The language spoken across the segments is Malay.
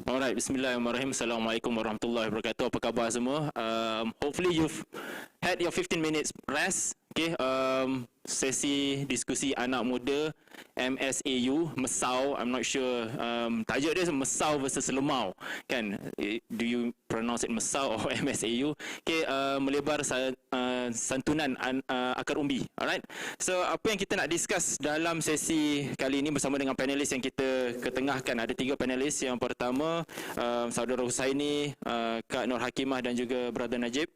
Alright, bismillahirrahmanirrahim. Assalamualaikum warahmatullahi wabarakatuh. Apa khabar semua? Hopefully you've had your 15 minutes rest. Okay, sesi diskusi anak muda MSAU, Mesau. I'm not sure tajuk dia Mesau versus Lemau, kan? Do you pronounce it Mesau or MSAU? Okay, melebar santunan akar umbi. Alright. So apa yang kita nak discuss dalam sesi kali ini bersama dengan panelis yang kita ketengahkan. Ada 3 panelis. Yang pertama Saudara Husaini, Kak Nur Hakimah dan juga Brother Najib.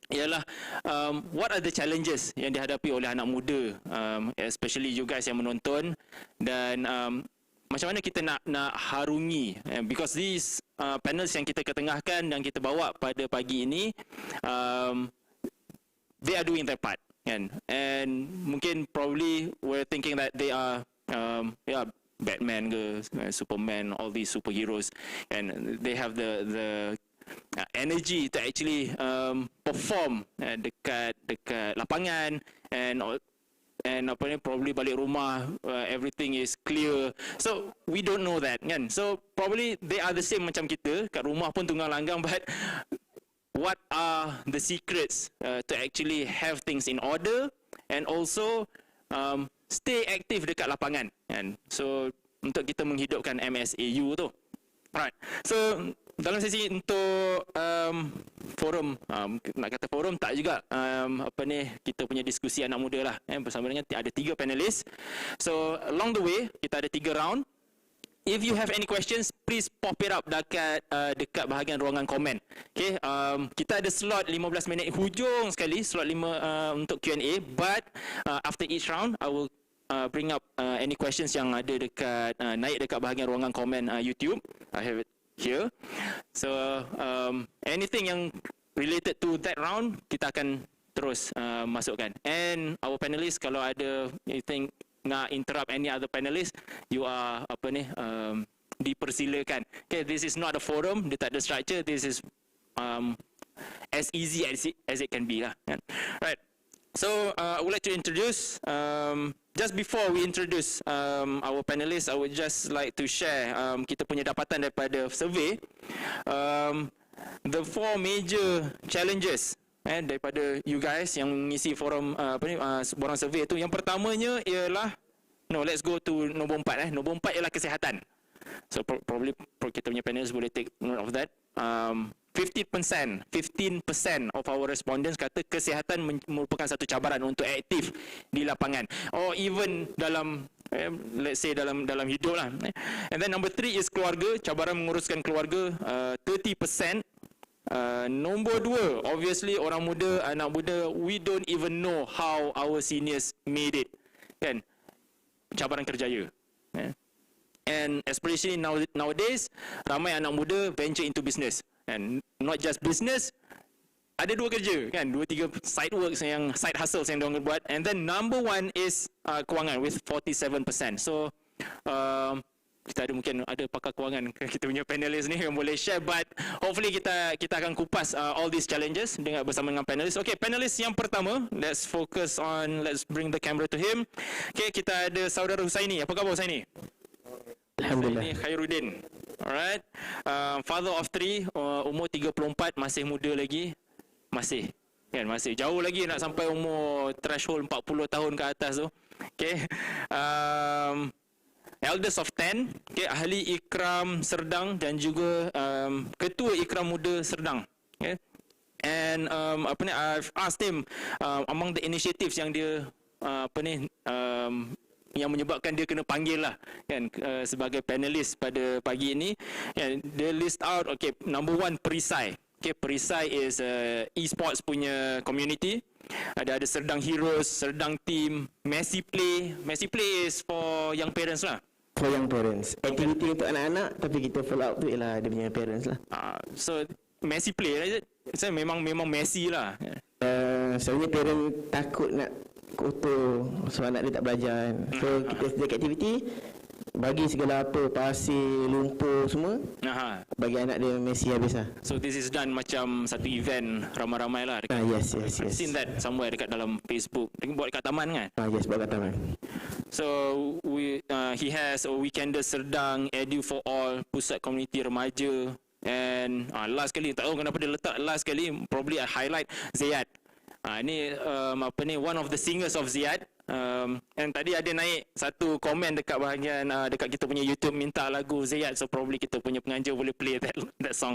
Ialah what are the challenges yang dihadapi oleh anak muda, especially you guys yang menonton, dan macam mana kita nak harungi, because these panels yang kita ketengahkan dan kita bawa pada pagi ini, they are doing their part, kan? And mungkin probably we're thinking that they are Batman ke Superman, all these superheroes, and they have the energy to actually perform dekat lapangan, and apa ni, probably balik rumah everything is clear. So we don't know that, kan? So probably they are the same macam kita, kat rumah pun tunggang langgang, but what are the secrets to actually have things in order and also stay active dekat lapangan, kan? So untuk kita menghidupkan MSAU tu. Right. So dalam sesi untuk forum, nak kata forum tak juga, apa ni, kita punya diskusi anak muda lah, bersama dengan ada 3 panelis. So along the way kita ada 3 round. If you have any questions, please pop it up dekat bahagian ruangan komen. Okay, kita ada slot 15 minit hujung sekali, slot 5 untuk Q&A. But after each round, I will bring up any questions yang ada dekat naik dekat bahagian ruangan komen YouTube. I have it here. So anything yang related to that round, kita akan terus masukkan. And our panelists, kalau ada you think nak interrupt any other panelist, you are apa ni, dipersilakan. Okay, this is not a forum, dia tak ada structure. This is as easy as it can be lah, kan? Right. So I would like to introduce, just before we introduce our panelists, I would just like to share kita punya dapatan daripada survey, the 4 major challenges daripada you guys yang mengisi forum borang survey tu. Yang pertamanya ialah, let's go to nombor 4. Nombor 4 ialah kesihatan. So probably kita punya panelists boleh take note of that. 15% of our respondents kata kesihatan merupakan satu cabaran untuk aktif di lapangan, or even dalam let's say dalam hidup lah. And then number 3 is keluarga, cabaran menguruskan keluarga, 30%. Nombor 2, obviously orang muda, anak muda, we don't even know how our seniors made it, kan? Cabaran kerjaya. And especially nowadays, ramai anak muda venture into business. And not just business, ada 2 kerja, kan? 2-3 side works, yang side hustles yang diorang buat. And then number 1 is kewangan with 47%. So kita ada, mungkin ada pakar kewangan kita punya panelis ni yang boleh share, but hopefully kita akan kupas all these challenges bersama dengan panelis. Okay, panelis yang pertama, let's bring the camera to him. Okay, kita ada Saudara Husaini. Apa khabar Husaini? Alhamdulillah. Ini Khairuddin. Alright. Father of 3, umur 34, masih muda lagi. Masih, kan? Masih jauh lagi nak sampai umur threshold 40 tahun ke atas tu. Okay. Eldest of 10, okay, ahli Ikram Serdang dan juga ketua Ikram Muda Serdang. Okay. And I've asked him among the initiatives yang dia yang menyebabkan dia kena panggil lah, kan, sebagai panelis pada pagi ini. Dia list out, okay, number 1 Perisai. Okay, Perisai is e-sports punya community. Ada Serdang Heroes, Serdang Team, Messi Play. Messi Play is for young parents lah. For young parents. Aktiviti untuk anak-anak, tapi kita follow up tu ialah dia punya parents lah. So Messi Play, saya memang Messi lah. Sebenarnya parent takut nak kotor sebab anak dia tak belajar, kan? So kita sediakan aktiviti, bagi segala apa, pasir, lumpur semua, bagi anak dia Messi habis lah. So this is done macam satu event ramai-ramai lah dekat, yes. I've seen that somewhere dekat dalam Facebook. Buat dekat taman, kan? Yes, buat kat taman. So he has a Weekender Serdang, Edu for All, Pusat Komuniti Remaja, and last kali, tak tahu kenapa dia letak last kali, probably I highlight Ziyad. Ini one of the singers of Ziyad. And tadi ada naik satu komen dekat bahagian dekat kita punya YouTube minta lagu Ziyad, so probably kita punya penganjur boleh play that song.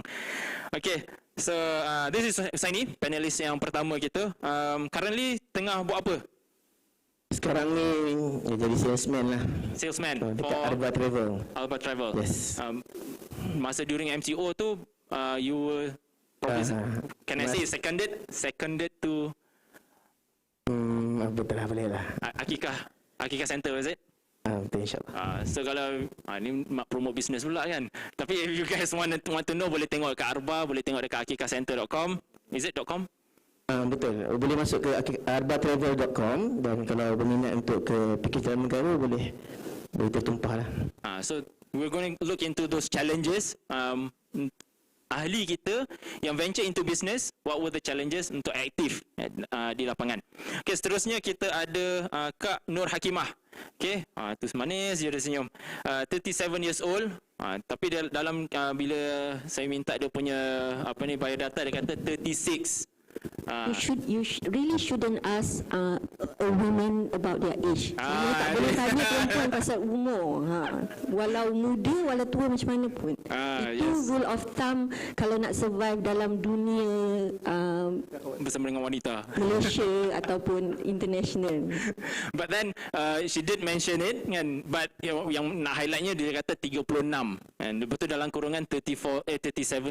Okay, so this is Husaini, panelis yang pertama kita. Currently tengah buat apa? Sekarang ni jadi salesman lah. Salesman dekat Alba Travel. Alba Travel. Yes. Masa during MCO tu you were probably, can I say seconded to betul lah, boleh lah. Akikah Center, is it? Betul, insyaAllah. So kalau ni promote business pula kan. Tapi if you guys want to know, boleh tengok dekat Arba, boleh tengok dekat akikahcenter.com. Is it .com? Betul. Boleh masuk ke arbatravel.com, dan kalau berminat untuk ke pakej jalan negara boleh tertumpah lah. So we're going to look into those challenges. Ahli kita yang venture into business, what were the challenges untuk aktif di lapangan. Okay, seterusnya kita ada Kak Nur Hakimah. Okay, tu manis je dia senyum. 37 years old. Tapi dalam bila saya minta dia punya biodata, dia kata 36. You really shouldn't ask a woman about their age. Tak boleh tanya perempuan pasal umur. Walau muda, walau tua macam mana pun. Itu rule of thumb kalau nak survive dalam dunia bersama dengan wanita Malaysia ataupun international. But then she did mention it kan, but yang nak highlightnya dia kata 36 and betul dalam kurungan 37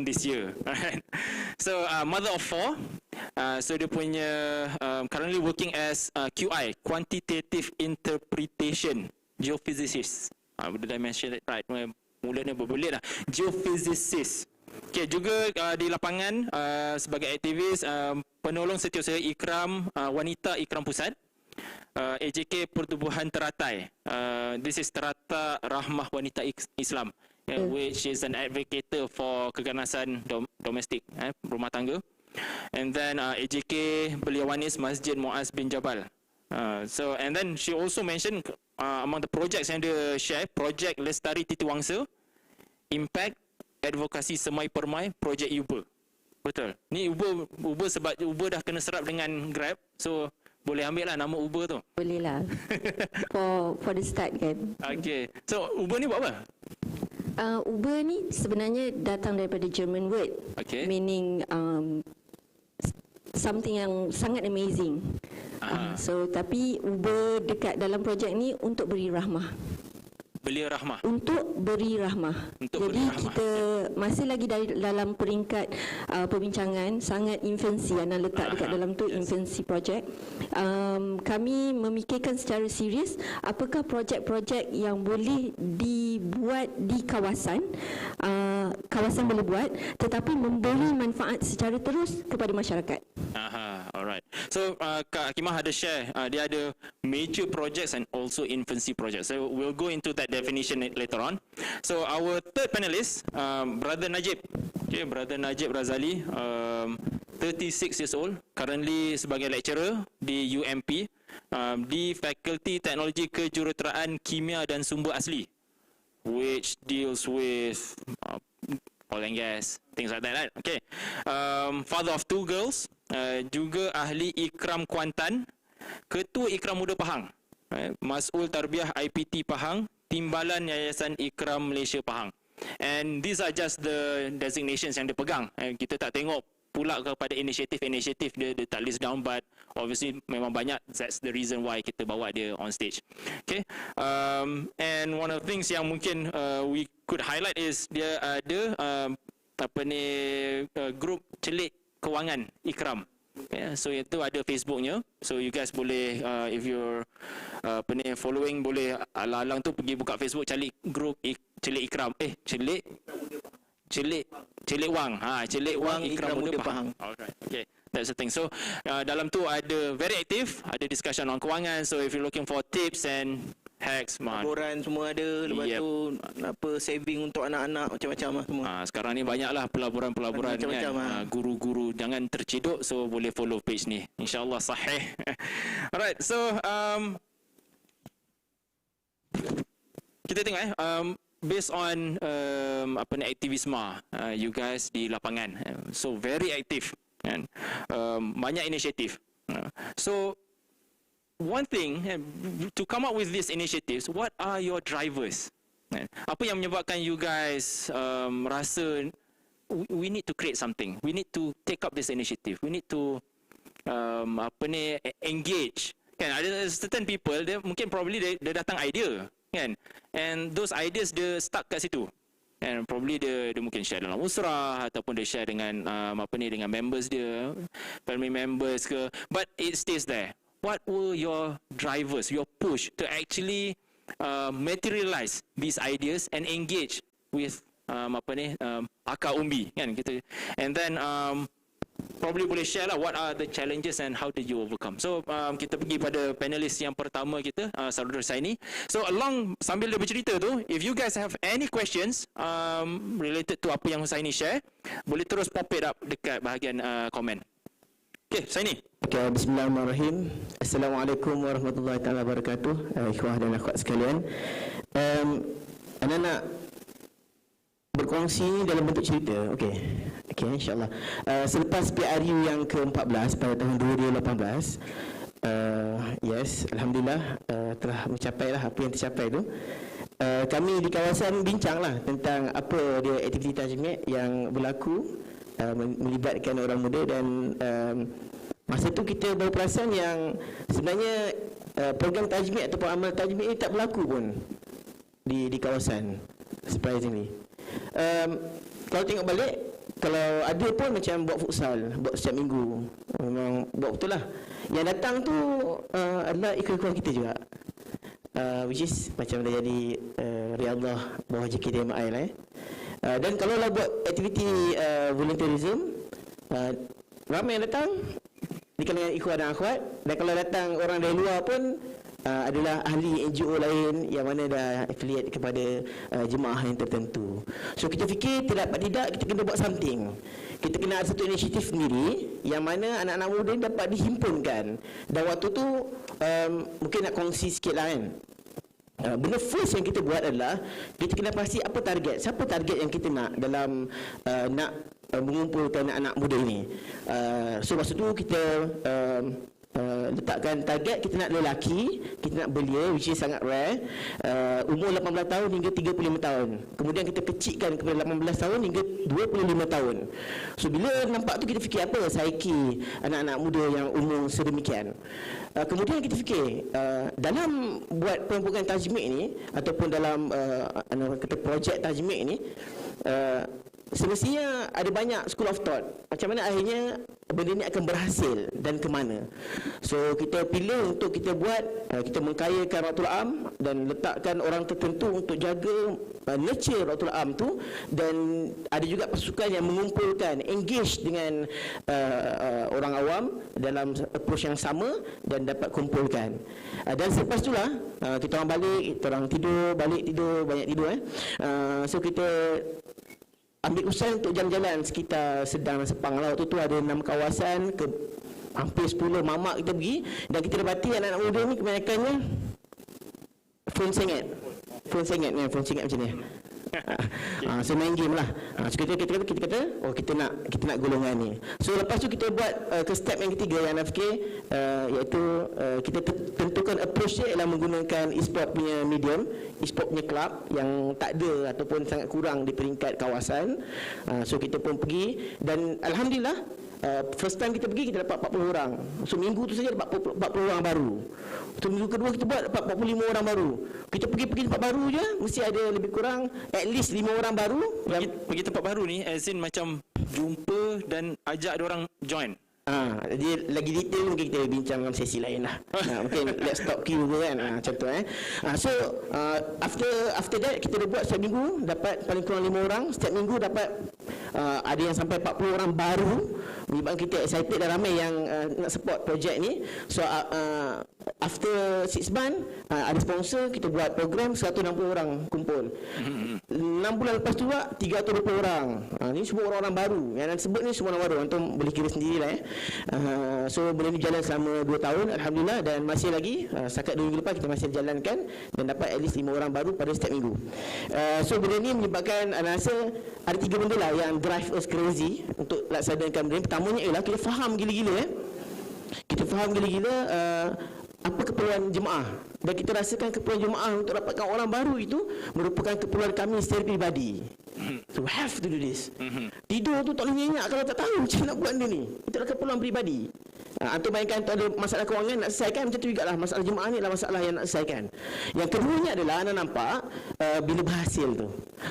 this year. Alright. So mother of 4. So dia punya currently working as QI, Quantitative Interpretation Geophysicist. Did I mention it right? Mulanya berbelit lah. Geophysicist. Okay, juga di lapangan sebagai aktivis, penolong setiausaha Ikram Wanita Ikram Pusat, AJK Pertubuhan Teratai. This is Terata Rahmah Wanita Islam, which is an advocate for keganasan domestik, rumah tangga. And then AJK Beliawanis Masjid Muaz bin Jabal. So and then she also mentioned among the projects yang dia share, Projek Lestari Titiwangsa, Impact Advokasi Semai Permai, Projek Uber. Betul. Ni Uber sebab Uber dah kena serap dengan Grab, so boleh ambil lah nama Uber tu. Boleh lah. for the start kan. Okay. So Uber ni buat apa? Uber ni sebenarnya datang daripada German word, meaning something yang sangat amazing. So tapi Uber dekat dalam projek ni untuk beri rahmah. Beli rahmah. Untuk beri rahmah. Jadi kita masih lagi dalam peringkat perbincangan, sangat infancy, Ana letak dekat dalam tu infancy project. Kami memikirkan secara serius apakah projek-projek yang boleh dibuat di kawasan, kawasan boleh buat, tetapi memberi manfaat secara terus kepada masyarakat. Alright. So Kak Hakimah ada share, dia ada major projects and also infancy projects. So we'll go into that definition later on. So our third panelist, Brother Najib. Okay, Brother Najib Razali, 36 years old, currently sebagai lecturer di UMP, di Fakulti Teknologi Kejuruteraan Kimia dan Sumber Asli, which deals with oil and gas, things like that, right? Okay. Father of 2 girls, juga ahli Ikram Kuantan, Ketua Ikram Muda Pahang, Mas'ul Tarbiyah IPT Pahang, Timbalan Yayasan Ikram Malaysia Pahang. And these are just the designations yang dia pegang. Kita tak tengok pula kepada inisiatif dia tak list down, but obviously memang banyak. That's the reason why kita bawa dia on stage. Okay. And one of the things yang mungkin we could highlight is dia ada grup celik kewangan Ikram. Yeah, so itu ada Facebooknya. So you guys boleh if you're following, boleh alang-alang tu pergi buka Facebook, cari grup celik Ikram. Celik Wang. Celik Wang Ikram Muda Pahang. Alright. Okay. That's the thing. So dalam tu ada very active, ada discussion on kewangan. So if you're looking for tips and hacks, laporan semua ada. Lepas tu saving untuk anak-anak macam-macam lah semua. Sekarang ni banyaklah pelaburan-pelaburan kan. Guru-guru jangan terciduk, so boleh follow page ni. InsyaAllah sahih. Alright, so kita tengok based on aktivisme you guys di lapangan, so very active kan, banyak inisiatif. So one thing to come up with these initiatives, what are your drivers? Apa yang menyebabkan you guys rasa we need to create something, we need to take up this initiative, we need to engage kan? Ada certain people dia mungkin probably dia datang idea kan, and those ideas dia stuck kat situ, and probably dia mungkin share dalam usrah ataupun dia share dengan dengan members dia, family members ke, but it stays there. What were your drivers, your push to actually materialize these ideas and engage with akar umbi kan kita, and then probably boleh share lah what are the challenges and how did you overcome. So kita pergi pada panelis yang pertama kita, Saudara Husaini. So sambil dia bercerita tu, if you guys have any questions related to apa yang Husaini share, boleh terus pop it up dekat bahagian komen. Okay, Husaini. Okay, bismillahirrahmanirrahim. Assalamualaikum warahmatullahi taala wabarakatuh. Ikhwah dan akhwat sekalian. Anda nak berkongsi dalam bentuk cerita. Okey, insyaAllah. Selepas PRU yang ke-14 pada tahun 2018, yes, Alhamdulillah telah mencapai lah apa yang tercapai tu. Kami di kawasan bincanglah tentang apa dia aktiviti tajmid yang berlaku, melibatkan orang muda, dan masa tu kita baru perasan yang sebenarnya program tajmid ataupun amal tajmid ini tak berlaku pun di kawasan, surprisingly. Kalau tengok balik, kalau ada pun macam buat futsal, buat setiap minggu, memang buat betul lah. Yang datang tu adalah ikhwan-ikhwan kita juga, which is macam dah jadi Riyadhah bawah JKTMI lah. Dan kalau lah buat aktiviti volunteerism, ramai yang datang di kalangan ikhwan dan akhwat, dan kalau datang orang dari luar pun adalah ahli NGO lain yang mana dah affiliate kepada jemaah yang tertentu. So kita fikir tidak kita kena buat something. Kita kena ada satu inisiatif sendiri yang mana anak-anak muda ni dapat dihimpunkan. Dan waktu tu mungkin nak kongsi sikit lah kan. Benda first yang kita buat adalah kita kena pasti apa target, siapa target yang kita nak dalam nak mengumpulkan anak-anak muda ini. So masa tu kita letakkan target, kita nak lelaki, kita nak belia, which is sangat rare, umur 18 tahun hingga 35 tahun. Kemudian kita kecilkan kepada 18 tahun hingga 25 tahun. So bila nampak tu kita fikir apa saiki anak-anak muda yang umur sedemikian. Kemudian kita fikir dalam buat program tajmid ini ataupun dalam kata projek tajmid ini, semestinya ada banyak school of thought. Macam mana akhirnya benda ini akan berhasil dan ke mana. So kita pilih untuk kita buat, kita mengkayakan Ratul Am dan letakkan orang tertentu untuk jaga nurture Ratul Am tu, dan ada juga pasukan yang mengumpulkan, engage dengan orang awam dalam approach yang sama dan dapat kumpulkan. Dan selepas itulah kita orang balik, kita orang balik tidur, banyak tidur so kita ambil usaha untuk jalan-jalan sekitar Sedang dan Sepang lah. Waktu tu ada 6 kawasan, hampir 10 mamak kita pergi, dan kita dapati anak-anak muda ni kebanyakannya phone sengat macam ni. So main game lah. So kita kata oh kita nak golongan ni. So lepas tu kita buat ke step yang ketiga yang nak fikir, iaitu kita tentukan approach dia ialah menggunakan e-sport punya medium, e-sport punya club yang tak ada ataupun sangat kurang di peringkat kawasan. So kita pun pergi, dan alhamdulillah first time kita pergi kita dapat 40 orang. So minggu tu saja dapat 40 orang baru. So minggu kedua kita buat dapat 45 orang baru. Kita pergi tempat baru je mesti ada lebih kurang at least 5 orang baru. Pergi tempat baru ni as in macam jumpa dan ajak dia orang join. Dia lagi detail mungkin kita bincang dalam sesi lain lah. Mungkin let's talk queue ke kan, macam tu So after that kita dah buat setiap minggu dapat paling kurang 5 orang. Setiap minggu dapat ada yang sampai 40 orang baru. Menyebabkan kita excited dan ramai yang nak support projek ni. So after 6 month ada sponsor, kita buat program 160 orang kumpul. 6 bulan lepas tu pula 320 orang. Ni semua orang-orang baru. Yang sebut ni semua orang baru. Antum boleh kira sendirilah So benda ni jalan selama 2 tahun alhamdulillah, dan masih lagi setakat 2 minggu lepas kita masih jalankan dan dapat at least 5 orang baru pada setiap minggu. So benda ni menyebabkan rasa ada 3 benda lah yang drive us crazy untuk laksanakan benda ni. Pertamanya ialah kita faham gila-gila kita faham gila-gila apa keperluan jemaah, dan kita rasakan keperluan jemaah untuk dapatkan orang baru itu merupakan keperluan kami secara peribadi. So we have to do this. Tidur tu tak boleh nyenyak kalau tak tahu macam nak buat benda ni. Itu adalah keperluan peribadi. Antum bayangkan tu ada masalah kewangan nak selesaikan, macam tu jugalah masalah jemaah ni adalah masalah yang nak selesaikan. Yang keduanya adalah anda nampak bila berhasil tu.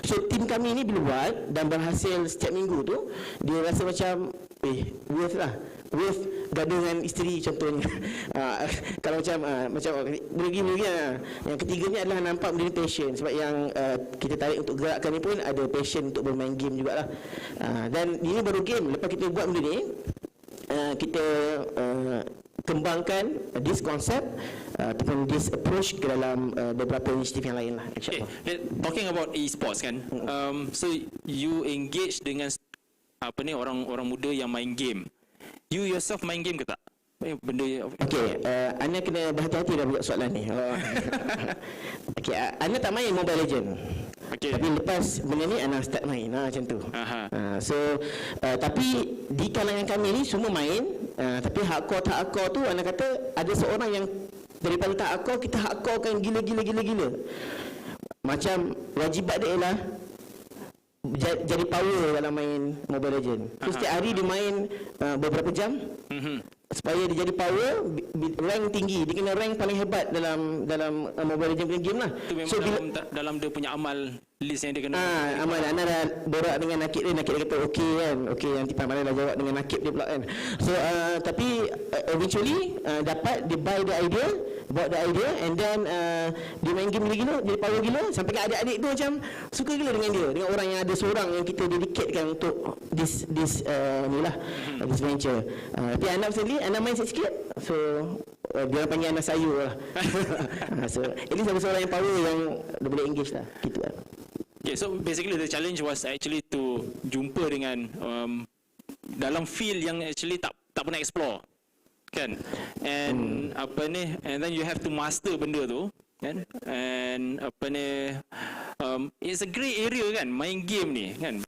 So tim kami ni bila buat dan berhasil setiap minggu tu, dia rasa macam worth lah, worth gaduh dengan isteri contohnya. Kalau macam begini Yang ketiganya adalah nampak benda ni passion, sebab yang kita tarik untuk gerakkan ni pun ada passion untuk bermain game jugalah. Dan ini baru game. Lepas kita buat benda ni, kita kembangkan this concept ataupun this approach ke dalam beberapa inisiatif yang lain lah. Talking about e-sports kan, so you engage dengan orang muda yang main game. You yourself main game ke tak? Benda Anda kena berhati-hati dalam buat soalan ni. Anda tak main Mobile Legend. Tapi lepas benda ni Anda start main macam tu. Tapi di kalangan kami ni semua main, tapi hardcore tak hardcore tu Anda kata ada seorang yang daripada tak hardcore kita hardcorekan gila. Macam wajibat dia ialah jadi power dalam main Mobile Legend. So setiap hari dia main beberapa jam supaya dia jadi power, rank tinggi. Dia kena rank paling hebat dalam Mobile Legend punya game lah. Itu memang dalam dia punya amal list yang dia kena amal. Anda dah borak dengan Nakib dia kata okey kan, okey, nanti pandai lah jawab dengan Nakib dia pula kan. So tapi eventually dapat dia buy the idea, buat the idea, and then dia main game gila-gila, jadi power gila, sampai ke adik-adik tu macam suka gila dengan dia, dengan orang yang ada seorang yang kita dedicatekan untuk this ni lah, this venture. Tapi anak sendiri, anak main sikit, so dia orang panggil anak sayur lah. So at least ada seorang yang power yang dia boleh engage lah, gitu lah. Okay, so basically the challenge was actually to jumpa dengan dalam field yang actually tak pernah explore kan, and and then you have to master benda tu kan, and it's a great area kan main game ni kan.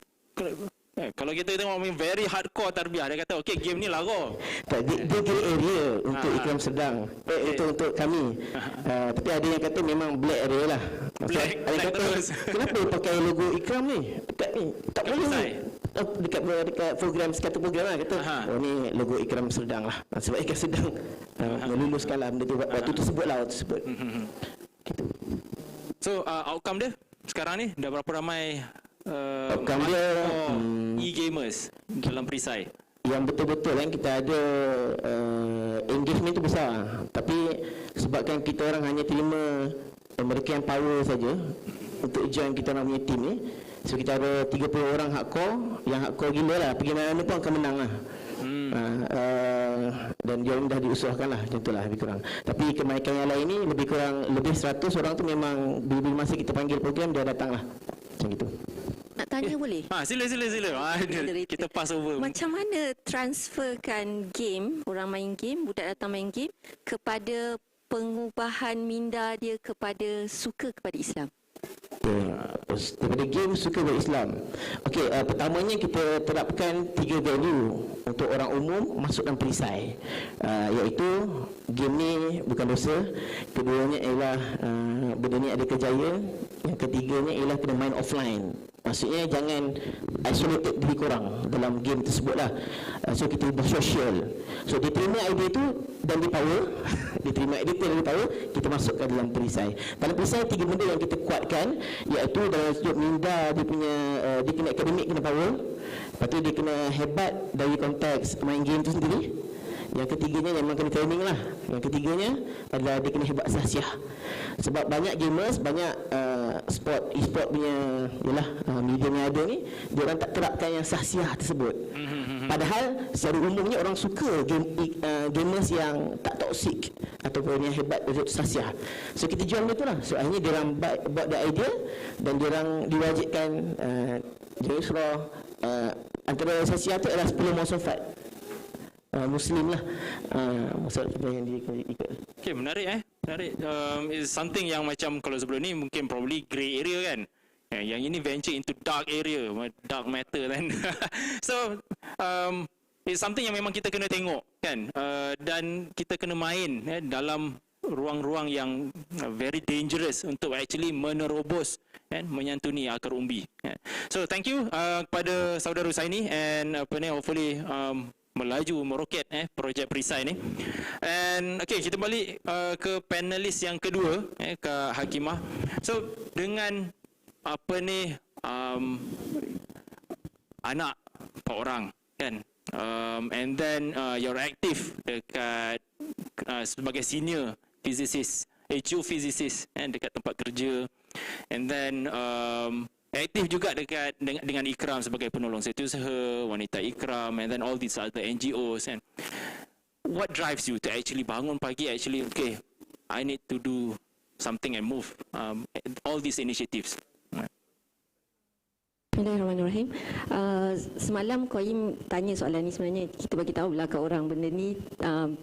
Kalau kita tengok main very hardcore tarbiyah, dia kata okey game ni lagu dia great area untuk Ikram Serdang, untuk kami. Tapi ada yang kata memang black area lah. Black kata kenapa pakai logo Ikram ni dekat ni, tak boleh dekat program, sekata program lah kata ni logo Ikram Serdang lah, sebab Ikram Serdang meluluskan lah benda tu waktu tersebut lah, gitu. So outcome dia sekarang ni dah berapa ramai outcome dia e-gamers dalam Perisai? Yang betul-betul kan kita ada engagement tu besar, tapi sebabkan kita orang hanya terima mereka yang power saja untuk join kita orang punya team ni, so kita ada 30 orang hardcore, yang hardcore gila lah, pergi mana pun akan menang lah. Dan dia dah diusulkan lah, macam tu lah lebih kurang. Tapi kebaikan yang lain ni lebih 100 orang tu memang bila masa kita panggil program dia datang lah, macam gitu. Nak tanya boleh? Sila. Kita pass over. Macam mana transferkan game, orang main game, budak datang main game, kepada pengubahan minda dia kepada suka kepada Islam? Daripada game suka berislam. Okey, pertamanya kita terapkan 3 value untuk orang umum masuk dalam perisai, iaitu game ni bukan dosa, keduanya ialah benda ni ada kejayaan, yang ketiganya ialah kena main offline. Maksudnya jangan isolated diri korang dalam game tersebut lah. So kita bersosial. So dia terima idea tu dan dia power dia terima idea tu dan dia power, kita masukkan dalam perisai. Dalam perisai 3 benda yang kita kuatkan, iaitu dalam sudut minda dia punya dia kena akademik, kena power. Lepas tu dia kena hebat dari konteks main game tu sendiri. Yang ketiganya memang kena training lah. Yang ketiganya adalah dia kena hebat sahsiah. Sebab banyak gamers, banyak e-sport punya medium yang ada ni, dia orang tak terapkan yang sahsiah tersebut. Padahal secara umumnya orang suka gamers yang tak tahu toksik ataupun yang hebat untuk sasiah. So kita jual benda tu lah. So akhirnya dia orang buat the idea dan dia orang diwajibkan jadi surah antara sasiah tu adalah 10 muasafat Muslim lah. Maksud yang dia ikut. Okay, menarik menarik. Is something yang macam kalau sebelum ni mungkin probably grey area kan. Yang ini venture into dark area, dark matter kan. So it's something yang memang kita kena tengok kan, dan kita kena main dalam ruang-ruang yang very dangerous untuk actually menerobos kan, menyantuni akar umbi. So thank you kepada saudara Husaini and hopefully melaju meroket projek perisai ni. And okay, kita balik ke panelis yang kedua, Kak Hakimah. So dengan anak 4 orang kan, and then you're active dekat sebagai senior physicist, geophysicist dekat tempat kerja, and then aktif juga dekat dengan Ikram sebagai penolong setiausaha, wanita Ikram, and then all these other NGOs. And what drives you to actually bangun pagi, actually okay, I need to do something and move all these initiatives? Bismillahirrahmanirrahim. Semalam Qayyim tanya soalan ni, sebenarnya kita bagi tahu lah kat orang benda ni,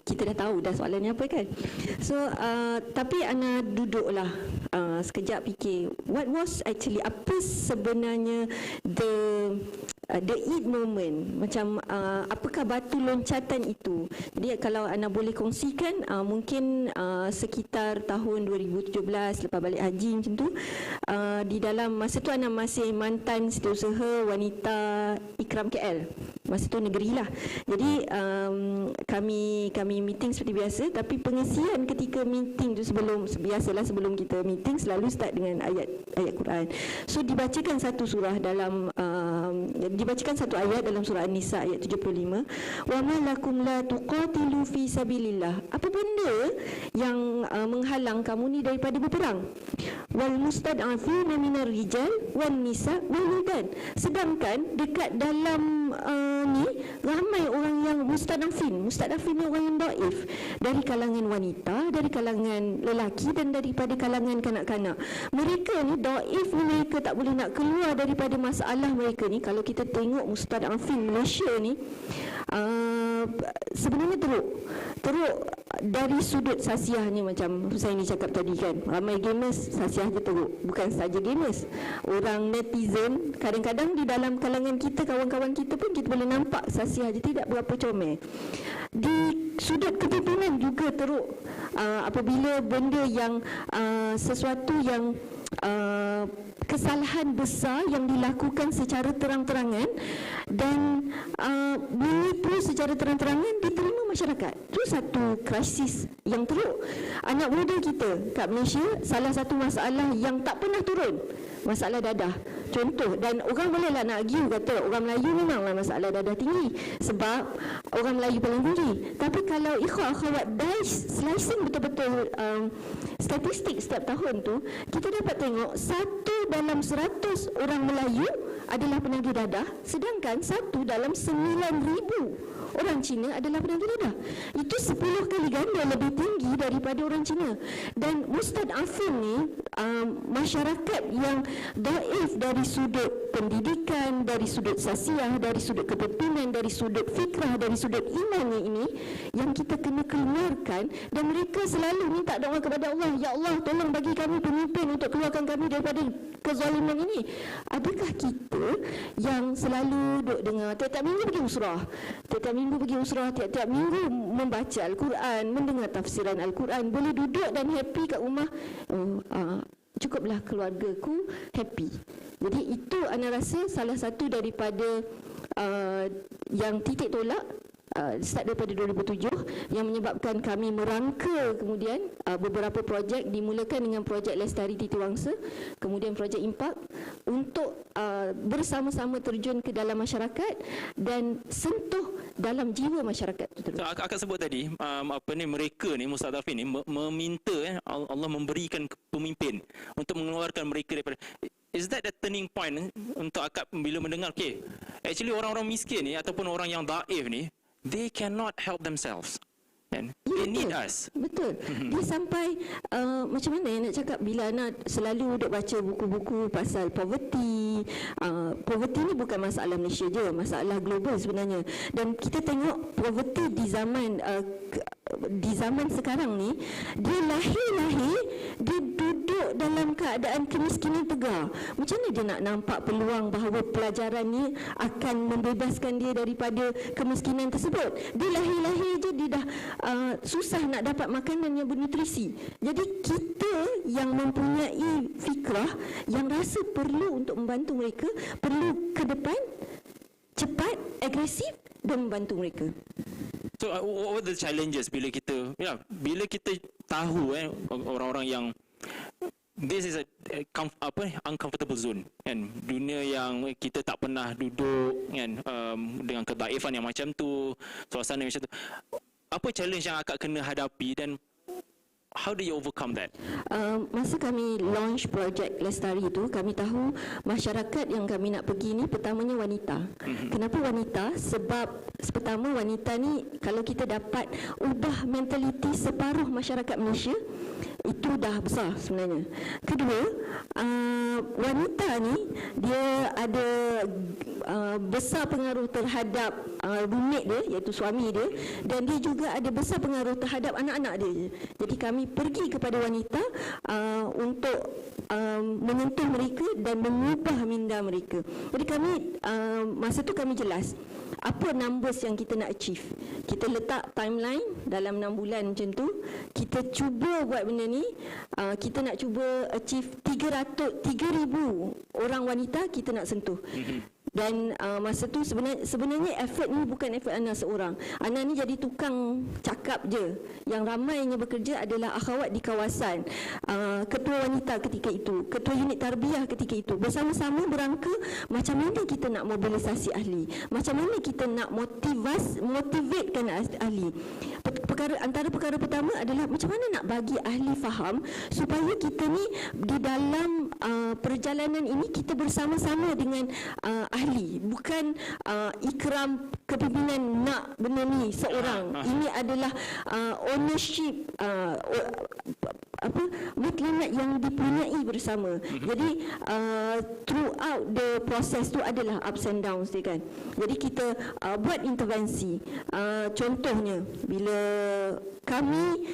kita dah tahu dah soalan ni apa kan. So tapi Ana duduklah sekejap fikir what was actually, apa sebenarnya the it moment, macam apakah batu loncatan itu. Jadi kalau Ana boleh kongsikan, mungkin sekitar tahun 2017 lepas balik haji macam tu, di dalam masa tu Ana masih mantan setiausaha wanita Ikram KL, masa tu negeri lah. Jadi kami meeting seperti biasa, tapi pengisian ketika meeting tu sebelum kita meeting selalu start dengan ayat Quran. So dibacakan satu surah dalam dibacakan satu ayat dalam surah An-Nisa ayat 75, wa ma lakum la tuqatilu fi sabilillah. Apa benda yang menghalang kamu ni daripada berperang? Wal mustad'afina minar rijal wan nisa wal wildan. Sedangkan dekat dalam ni ramai orang yang mustad'afin ni orang yang dhaif, dari kalangan wanita, dari kalangan lelaki dan daripada kalangan kanak-kanak. Mereka ni dhaif ni, mereka tak boleh nak keluar daripada masalah mereka ni. Kalau kita tengok mustad'afin Malaysia ni, sebenarnya teruk dari sudut sasiah ni, macam Husaini cakap tadi kan, ramai gamers sasiah je teruk. Bukan saja gamers, orang netizen kadang-kadang di dalam kalangan kita, kawan-kawan kita pun kita boleh nampak sasiah je, tidak berapa comel. Di sudut kepimpinan juga teruk, apabila benda yang sesuatu yang kesalahan besar yang dilakukan secara terang-terangan dan menipu secara terang-terangan diterima masyarakat. Itu satu krisis yang teruk. Anak muda kita kat Malaysia, salah satu masalah yang tak pernah turun, masalah dadah. Contoh, dan orang bolehlah nak argue kata orang Melayu memanglah masalah dadah tinggi sebab orang Melayu paling tinggi. Tapi kalau ikhwat slicing betul-betul statistik setiap tahun tu, kita dapat tengok 1 dalam 100 orang Melayu adalah penagih dadah, sedangkan 1 dalam 9,000 orang Cina adalah penagih dadah. Itu 10 kali ganda lebih tinggi daripada orang Cina. Dan mustad'afin ni masyarakat yang dhaif dari sudut pendidikan, dari sudut sasiah, dari sudut kepimpinan, dari sudut fikrah, dari sudut iman ini yang kita kena keluarkan. Dan mereka selalu minta doa kepada Allah, ya Allah tolong bagi kami pemimpin untuk keluarkan kami daripada kezaliman ini. Adakah kita yang selalu duk dengar tiap-tiap minggu pergi usrah, tiap-tiap minggu membaca Al-Quran, mendengar tafsiran Al-Quran, boleh duduk dan happy kat rumah, cukuplah keluargaku happy. Jadi itu Ana rasa salah satu daripada yang titik tolak start daripada 2007 yang menyebabkan kami merangka kemudian beberapa projek, dimulakan dengan projek Lestari Titi Wangsa, kemudian projek Impak untuk bersama-sama terjun ke dalam masyarakat dan sentuh dalam jiwa masyarakat. So, akak sebut tadi mereka ni mustadafin ni meminta Allah memberikan pemimpin untuk mengeluarkan mereka daripada. Is that the turning point untuk akak bila mendengar actually orang-orang miskin ni ataupun orang yang dhaif ni, they cannot help themselves. kan. They need us. Betul. Dia sampai macam mana nak cakap, bila anak selalu duk baca buku-buku pasal poverty. Poverty ni bukan masalah Malaysia je, masalah global sebenarnya. Dan kita tengok poverty di zaman sekarang ni, dia lahir dia duduk dalam keadaan kemiskinan tegar. Macam mana dia nak nampak peluang bahawa pelajaran ni akan membebaskan dia daripada kemiskinan tersebut? Dia lahir je dia dah susah nak dapat makanan yang bernutrisi. Jadi kita yang mempunyai fikrah, yang rasa perlu untuk membantu mereka, perlu ke depan cepat, agresif dan membantu mereka. So what are the challenges bila kita tahu orang-orang yang this is a uncomfortable zone kan, dunia yang kita tak pernah duduk kan, dengan kedaifan yang macam tu, suasana macam tu, apa challenge yang akan kena hadapi dan how do you overcome that? Masa kami launch projek Lestari itu, kami tahu masyarakat yang kami nak pergi ni pertamanya wanita. Kenapa wanita? Sebab pertama, wanita ni kalau kita dapat ubah mentaliti separuh masyarakat Malaysia, itu dah besar sebenarnya. Kedua, wanita ni dia ada besar pengaruh terhadap roommate dia, iaitu suami dia, dan dia juga ada besar pengaruh terhadap anak-anak dia. Jadi kami pergi kepada wanita untuk menyentuh mereka dan mengubah minda mereka. Jadi kami masa tu kami jelas apa numbers yang kita nak achieve. Kita letak timeline dalam 6 bulan macam tu. Kita cuba buat benda ni. Kita nak cuba achieve 3,000 orang wanita kita nak sentuh. Dan masa tu sebenarnya effort ni bukan effort Ana seorang. Ana ni jadi tukang cakap je. Yang ramainya bekerja adalah akhwat di kawasan, ketua wanita ketika itu, ketua unit tarbiyah ketika itu. Bersama-sama berangka macam mana kita nak mobilisasi ahli, macam mana kita nak motivatekan ahli. Antara perkara pertama adalah macam mana nak bagi ahli faham supaya kita ni di dalam perjalanan ini kita bersama-sama dengan ahli, bukan ikram kepimpinan nak benda ni seorang. Ini adalah ownership, muklimat yang dipunyai bersama. Jadi throughout the process tu adalah ups and downs dia kan. Jadi kita buat intervensi. Contohnya bila kami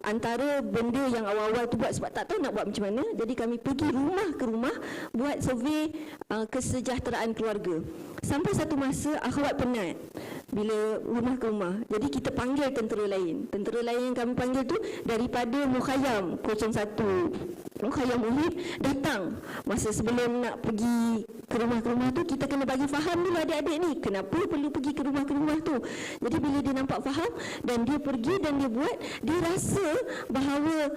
antara benda yang awal-awal tu buat sebab tak tahu nak buat macam mana, jadi kami pergi rumah ke rumah buat survey kesejahteraan keluarga. Sampai satu masa akhwat penat bila rumah ke rumah. Jadi kita panggil tentera lain. Tentera lain yang kami panggil tu daripada Mukhayyam 01, Mukhayyam Muhid datang. Masa sebelum nak pergi ke rumah tu, kita kena bagi faham dulu adik-adik ni kenapa perlu pergi ke rumah tu. Jadi bila dia nampak faham dan dia pergi dan dia buat, dia rasa bahawa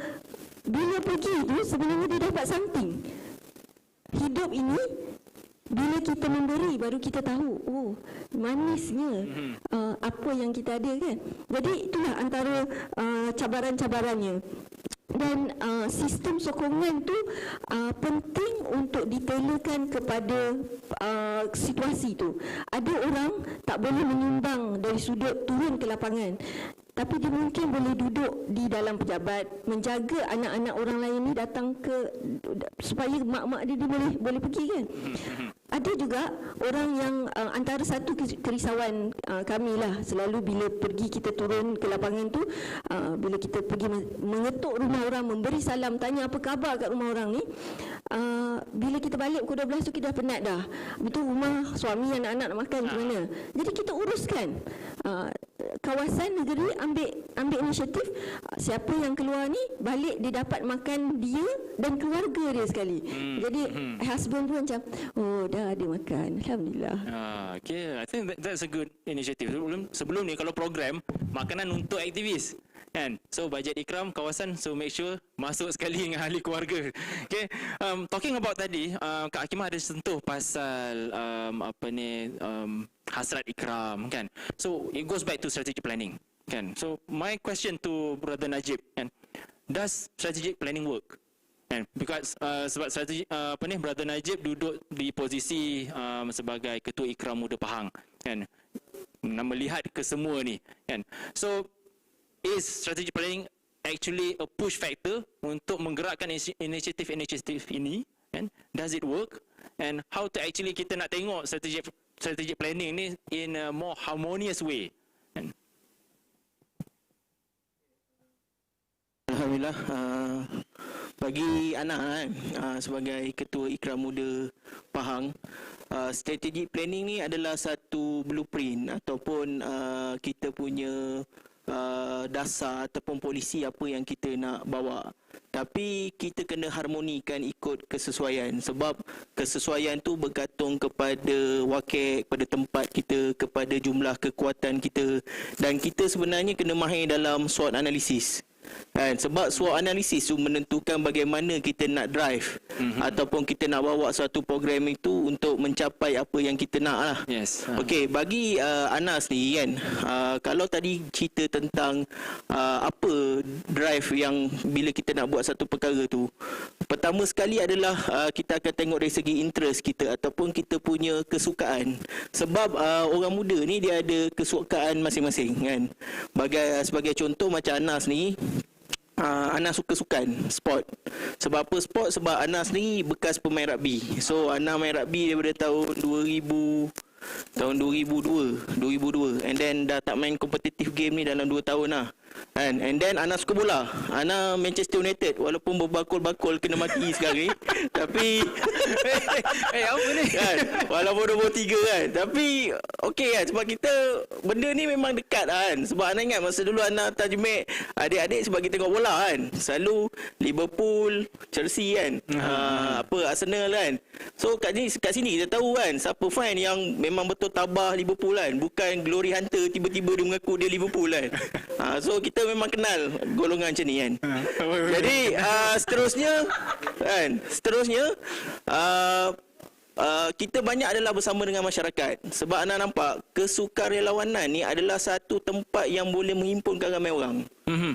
bila pergi tu sebenarnya dia dapat something. Hidup ini bila kita memberi baru kita tahu, oh manisnya apa yang kita ada kan. Jadi itulah antara cabaran-cabarannya. Dan sistem sokongan tu penting untuk ditelakan kepada situasi tu. Ada orang tak boleh menyumbang dari sudut turun ke lapangan, tapi dia mungkin boleh duduk di dalam pejabat, menjaga anak-anak orang lain ni datang ke, supaya mak-mak dia boleh pergi kan. Ada juga orang yang antara satu kerisauan kami lah selalu bila pergi kita turun ke lapangan tu, bila kita pergi mengetuk rumah orang, memberi salam, tanya apa khabar kat rumah orang ni, bila kita balik pukul 12 tu kita dah penat dah. Betul, rumah suami anak-anak nak makan macam mana. Jadi kita uruskan. Kawasan negeri ambil inisiatif, siapa yang keluar ni balik dia dapat makan dia dan keluarga dia sekali. Jadi husband pun macam, oh dah ada makan, alhamdulillah. Okay, I think that's a good initiative. Sebelum ni kalau program makanan untuk aktivis kan, so bajet ikram kawasan, so make sure masuk sekali dengan ahli keluarga. Okay, talking about tadi, Kak Hakimah ada sentuh pasal hasrat ikram kan. So it goes back to strategic planning kan. So my question to Brother Najib kan, does strategic planning work? And because sebab strategi Brother Najib duduk di posisi sebagai ketua ikram Muda Pahang kan, melihat ke semua ni kan. So is strategic planning actually a push factor untuk menggerakkan inisiatif-inisiatif ini, kan? Does it work? And how to actually kita nak tengok strategic planning ni in a more harmonious way, kan? Alhamdulillah, bagi Ana kan, sebagai Ketua Ikram Muda Pahang, strategic planning ni adalah satu blueprint ataupun kita punya dasar ataupun polisi apa yang kita nak bawa. Tapi kita kena harmonikan ikut kesesuaian, sebab kesesuaian tu bergantung kepada wakil, kepada tempat kita, kepada jumlah kekuatan kita, dan kita sebenarnya kena mahir dalam SWOT analisis. Kan, sebab SWOT analisis tu menentukan bagaimana kita nak drive ataupun kita nak bawa suatu program itu untuk mencapai apa yang kita nak lah. Yes. Okey, bagi Anas ni kan, kalau tadi cerita tentang apa drive yang bila kita nak buat satu perkara tu, pertama sekali adalah kita akan tengok dari segi interest kita ataupun kita punya kesukaan. Sebab orang muda ni dia ada kesukaan masing-masing kan. Sebagai contoh macam Anas ni, Anas suka sukan sport. Sebab apa sport? Sebab Anas ni bekas pemain rugby. So Anas main rugby daripada tahun 2002 and then dah tak main kompetitif game ni dalam 2 tahun lah. And then Anas suka bola. Anas Manchester United, walaupun berbakul-bakul kena mati sekarang ni. Tapi apa ni? Kan, walaupun 23 kan. Tapi okey kan, sebab kita benda ni memang dekat kan. Sebab Anas ingat masa dulu Anas tajmik adik-adik sebab kita tengok bola kan. Selalu Liverpool, Chelsea kan. Arsenal kan. So kat sini kita tahu kan siapa fan yang memang betul tabah Liverpool kan. Bukan glory hunter tiba-tiba dia mengaku dia Liverpool kan. So kita memang kenal golongan macam ni kan. Jadi seterusnya kita banyak adalah bersama dengan masyarakat. Sebab anda nampak kesukarelawanan ni adalah satu tempat yang boleh menghimpunkan ramai orang.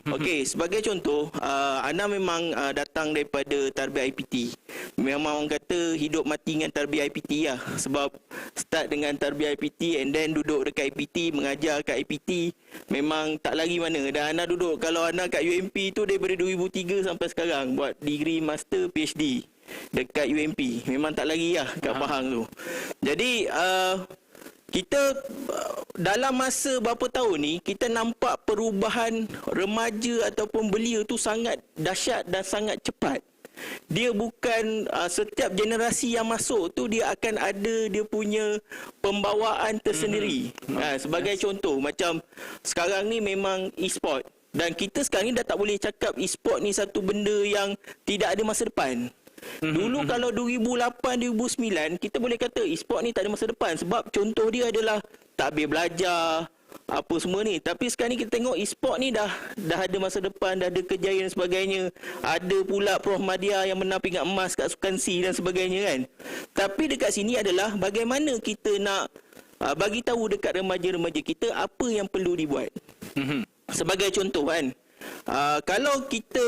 Okey, sebagai contoh, anda memang datang daripada tarbiyah IPT. Memang orang kata hidup mati dengan tarbiyah IPT lah. Sebab start dengan tarbiyah IPT and then duduk dekat IPT, mengajar kat IPT, memang tak lari mana. Dan anda duduk, kalau anda kat UMP tu daripada 2003 sampai sekarang buat degree, master, PhD dekat UMP. Memang tak lari lah kat Pahang tu. Jadi kita dalam masa berapa tahun ni kita nampak perubahan remaja ataupun belia tu sangat dahsyat dan sangat cepat. Dia bukan setiap generasi yang masuk tu dia akan ada dia punya pembawaan tersendiri. Sebagai contoh macam sekarang ni memang e-sport, dan kita sekarang ni dah tak boleh cakap e-sport ni satu benda yang tidak ada masa depan. Dulu kalau 2008-2009 kita boleh kata e-sport ni tak ada masa depan sebab contoh dia adalah tak habis belajar apa semua ni. Tapi sekarang ni kita tengok e-sport ni dah ada masa depan, dah ada kejayaan dan sebagainya. Ada pula Prof Madia yang menang pingat emas kat Sukan C dan sebagainya kan. Tapi dekat sini adalah bagaimana kita nak bagi tahu dekat remaja-remaja kita apa yang perlu dibuat. Sebagai contoh kan, kalau kita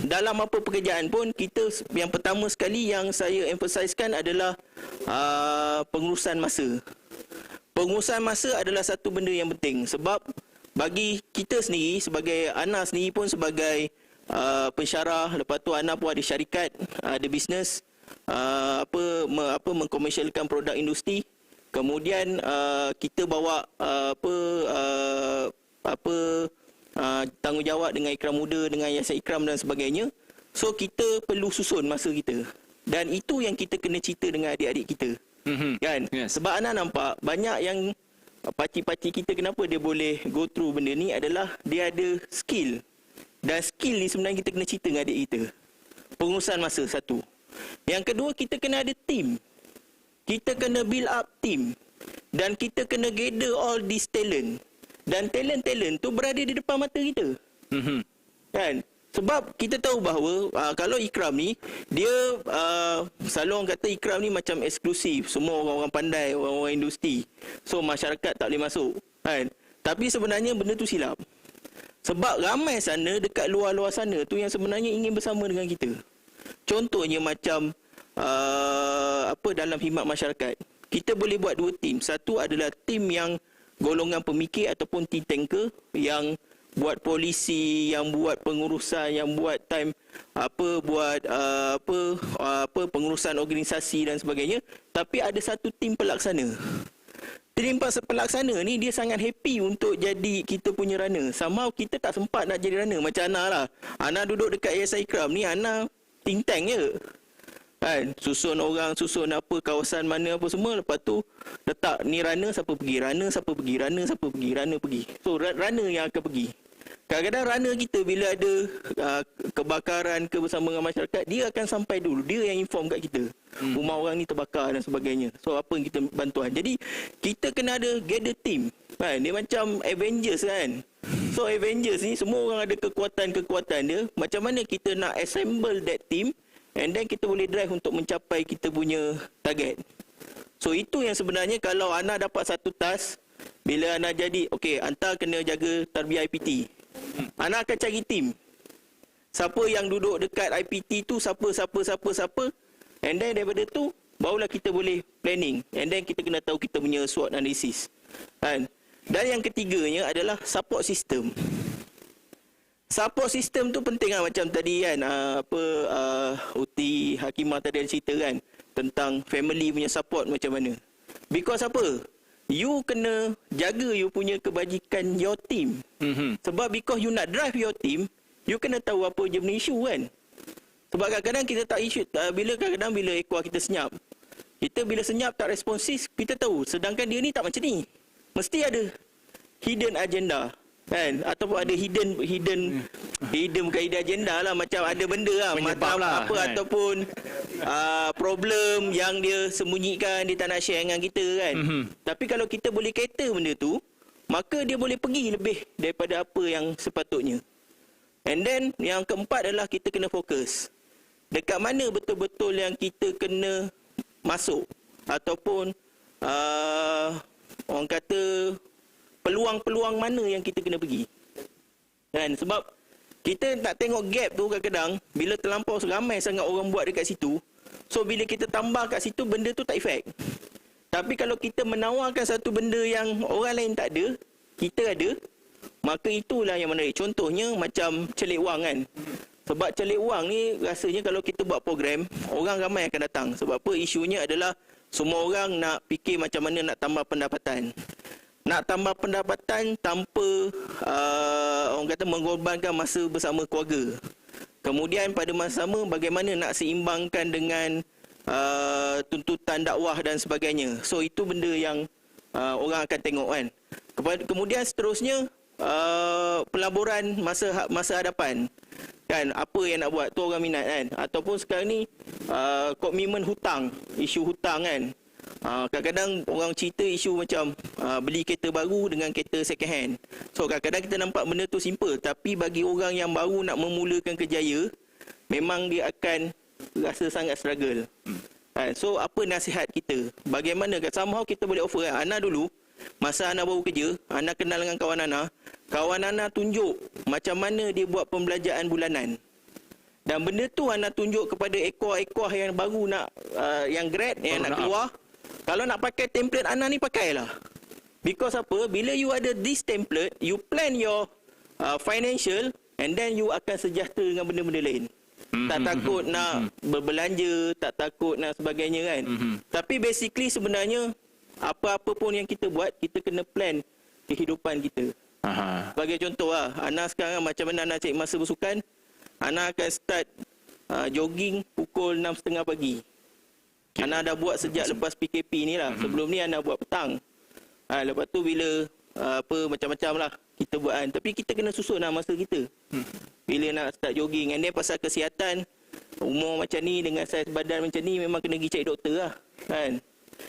dalam apa pekerjaan pun, kita yang pertama sekali yang saya emphasizekan adalah pengurusan masa. Pengurusan masa adalah satu benda yang penting sebab bagi kita sendiri sebagai Anas sendiri pun sebagai pensyarah, lepas tu Anas pun ada syarikat, ada bisnes, mengkomersialkan produk industri. Kemudian kita bawa tanggungjawab dengan Ikram Muda, dengan Yayasan Ikram dan sebagainya. So kita perlu susun masa kita. Dan itu yang kita kena cerita dengan adik-adik kita. Kan? Yes. Sebab Ana nampak banyak yang pakcik-pakcik kita kenapa dia boleh go through benda ni adalah dia ada skill. Dan skill ni sebenarnya kita kena cerita dengan adik kita. Pengurusan masa satu. Yang kedua, kita kena ada team. Kita kena build up team. Dan kita kena gather all this talent. Dan talent-talent tu berada di depan mata kita. Kan? Sebab kita tahu bahawa kalau Ikram ni, dia selalu orang kata Ikram ni macam eksklusif. Semua orang-orang pandai, orang-orang industri. So masyarakat tak boleh masuk. Kan? Tapi sebenarnya benda tu silap. Sebab ramai sana, dekat luar-luar sana tu yang sebenarnya ingin bersama dengan kita. Contohnya macam dalam khidmat masyarakat. Kita boleh buat dua tim. Satu adalah tim yang golongan pemikir ataupun think tanker yang buat polisi, yang buat pengurusan, yang buat time pengurusan organisasi dan sebagainya, tapi ada satu tim pelaksana. Tim pelaksana ni dia sangat happy untuk jadi kita punya runner. Somehow kita tak sempat nak jadi runner. Macam Ana lah. Ana duduk dekat ASI Ikram ni, Ana think tank je. Kan? Susun orang, susun apa, kawasan mana apa semua. Lepas tu letak ni runner, siapa pergi. Runner, siapa pergi. Runner, siapa pergi. Runner pergi. So runner yang akan pergi. Kadang-kadang runner kita bila ada kebakaran ke bersama dengan masyarakat, dia akan sampai dulu. Dia yang inform kat kita. Rumah orang ni terbakar dan sebagainya. So apa yang kita bantuan. Jadi kita kena ada gather team. Kan? Dia macam Avengers kan. So Avengers ni semua orang ada kekuatan-kekuatan dia. Macam mana kita nak assemble that team and then kita boleh drive untuk mencapai kita punya target. So itu yang sebenarnya kalau Ana dapat satu task, bila Ana jadi, okey, Anta kena jaga tarbiyah IPT. Ana akan cari tim. Siapa yang duduk dekat IPT tu, siapa. And then daripada tu, barulah kita boleh planning. And then kita kena tahu kita punya SWOT analysis. Kan? Dan yang ketiganya adalah support system. Support system tu penting lah. Macam tadi kan, Uti Hakimah tadi ada cerita kan, tentang family punya support macam mana. Because apa? You kena jaga you punya kebajikan your team. Sebab because you nak drive your team, you kena tahu apa je punya isu kan. Sebab kadang-kadang kita tak isu, kadang-kadang bila ekor kita senyap, kita bila senyap tak responsif, kita tahu. Sedangkan dia ni tak macam ni. Mesti ada hidden agenda kan, ataupun ada hidden bukan hidden agenda lah, macam ada benda lah, macam apa kan? Ataupun problem yang dia sembunyikan, dia tak nak share dengan kita kan. Tapi kalau kita boleh cater benda tu, maka dia boleh pergi lebih daripada apa yang sepatutnya. And then yang keempat adalah kita kena fokus dekat mana betul-betul yang kita kena masuk, ataupun orang kata peluang-peluang mana yang kita kena pergi. Kan? Sebab kita tak tengok gap tu kadang-kadang, bila terlampau ramai sangat orang buat dekat situ, so bila kita tambah kat situ, benda tu tak efek. Tapi kalau kita menawarkan satu benda yang orang lain tak ada, kita ada, maka itulah yang menarik. Contohnya macam celik wang kan. Sebab celik wang ni rasanya kalau kita buat program, orang ramai akan datang. Sebab apa? Isunya adalah semua orang nak fikir macam mana nak tambah pendapatan. Nak tambah pendapatan tanpa orang kata mengorbankan masa bersama keluarga. Kemudian pada masa sama bagaimana nak seimbangkan dengan tuntutan dakwah dan sebagainya. So itu benda yang orang akan tengok kan. Kemudian seterusnya pelaburan masa hadapan. Kan, apa yang nak buat tu orang minat kan. Ataupun sekarang ni komitmen hutang, isu hutang kan. Kadang-kadang orang cerita isu macam beli kereta baru dengan kereta second hand. So kadang-kadang kita nampak benda tu simple, tapi bagi orang yang baru nak memulakan kerjaya, memang dia akan rasa sangat struggle. So apa nasihat kita? Bagaimana somehow kita boleh offer kan? Ana dulu masa Ana baru kerja, Ana kenal dengan kawan Ana. Kawan Ana tunjuk macam mana dia buat pembelajaran bulanan. Dan benda tu Ana tunjuk kepada ekor-ekor yang baru nak yang grad yang nak keluar. Kalau nak pakai template Ana ni, pakailah. Because apa? Bila you ada this template, you plan your financial and then you akan sejahtera dengan benda-benda lain. Tak takut nak berbelanja, tak takut nak sebagainya kan. Tapi basically sebenarnya apa-apa pun yang kita buat, kita kena plan kehidupan kita. Sebagai contoh lah, Ana sekarang macam mana Ana cari masa bersukan, Ana akan start jogging pukul 6.30 pagi. Ana dah buat sejak lepas PKP ni lah. Sebelum ni Ana buat petang. Lepas tu bila macam-macam lah kita buat kan. Tapi kita kena susun lah masa kita. Bila nak start jogging. And then pasal kesihatan, umur macam ni dengan saiz badan macam ni, memang kena pergi cari doktor lah. Kan?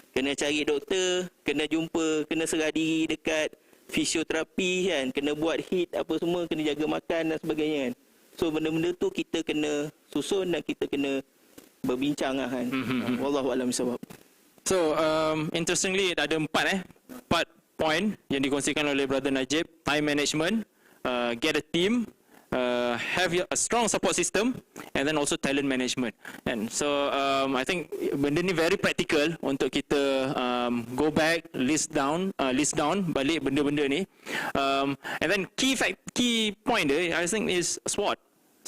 Kena cari doktor, kena jumpa, kena serah diri dekat fisioterapi kan. Kena buat HIIT apa semua, kena jaga makan dan sebagainya kan. So benda-benda tu kita kena susun dan kita kena berbincang lah kan. Wallahu a'lam bishawab. So interestingly ada 4 point yang dikongsikan oleh Brother Najib. Time management, get a team, have a strong support system, and then also talent management. And so I think benda ni very practical untuk kita go back, list down balik benda-benda ni. And then key point dia, I think is SWOT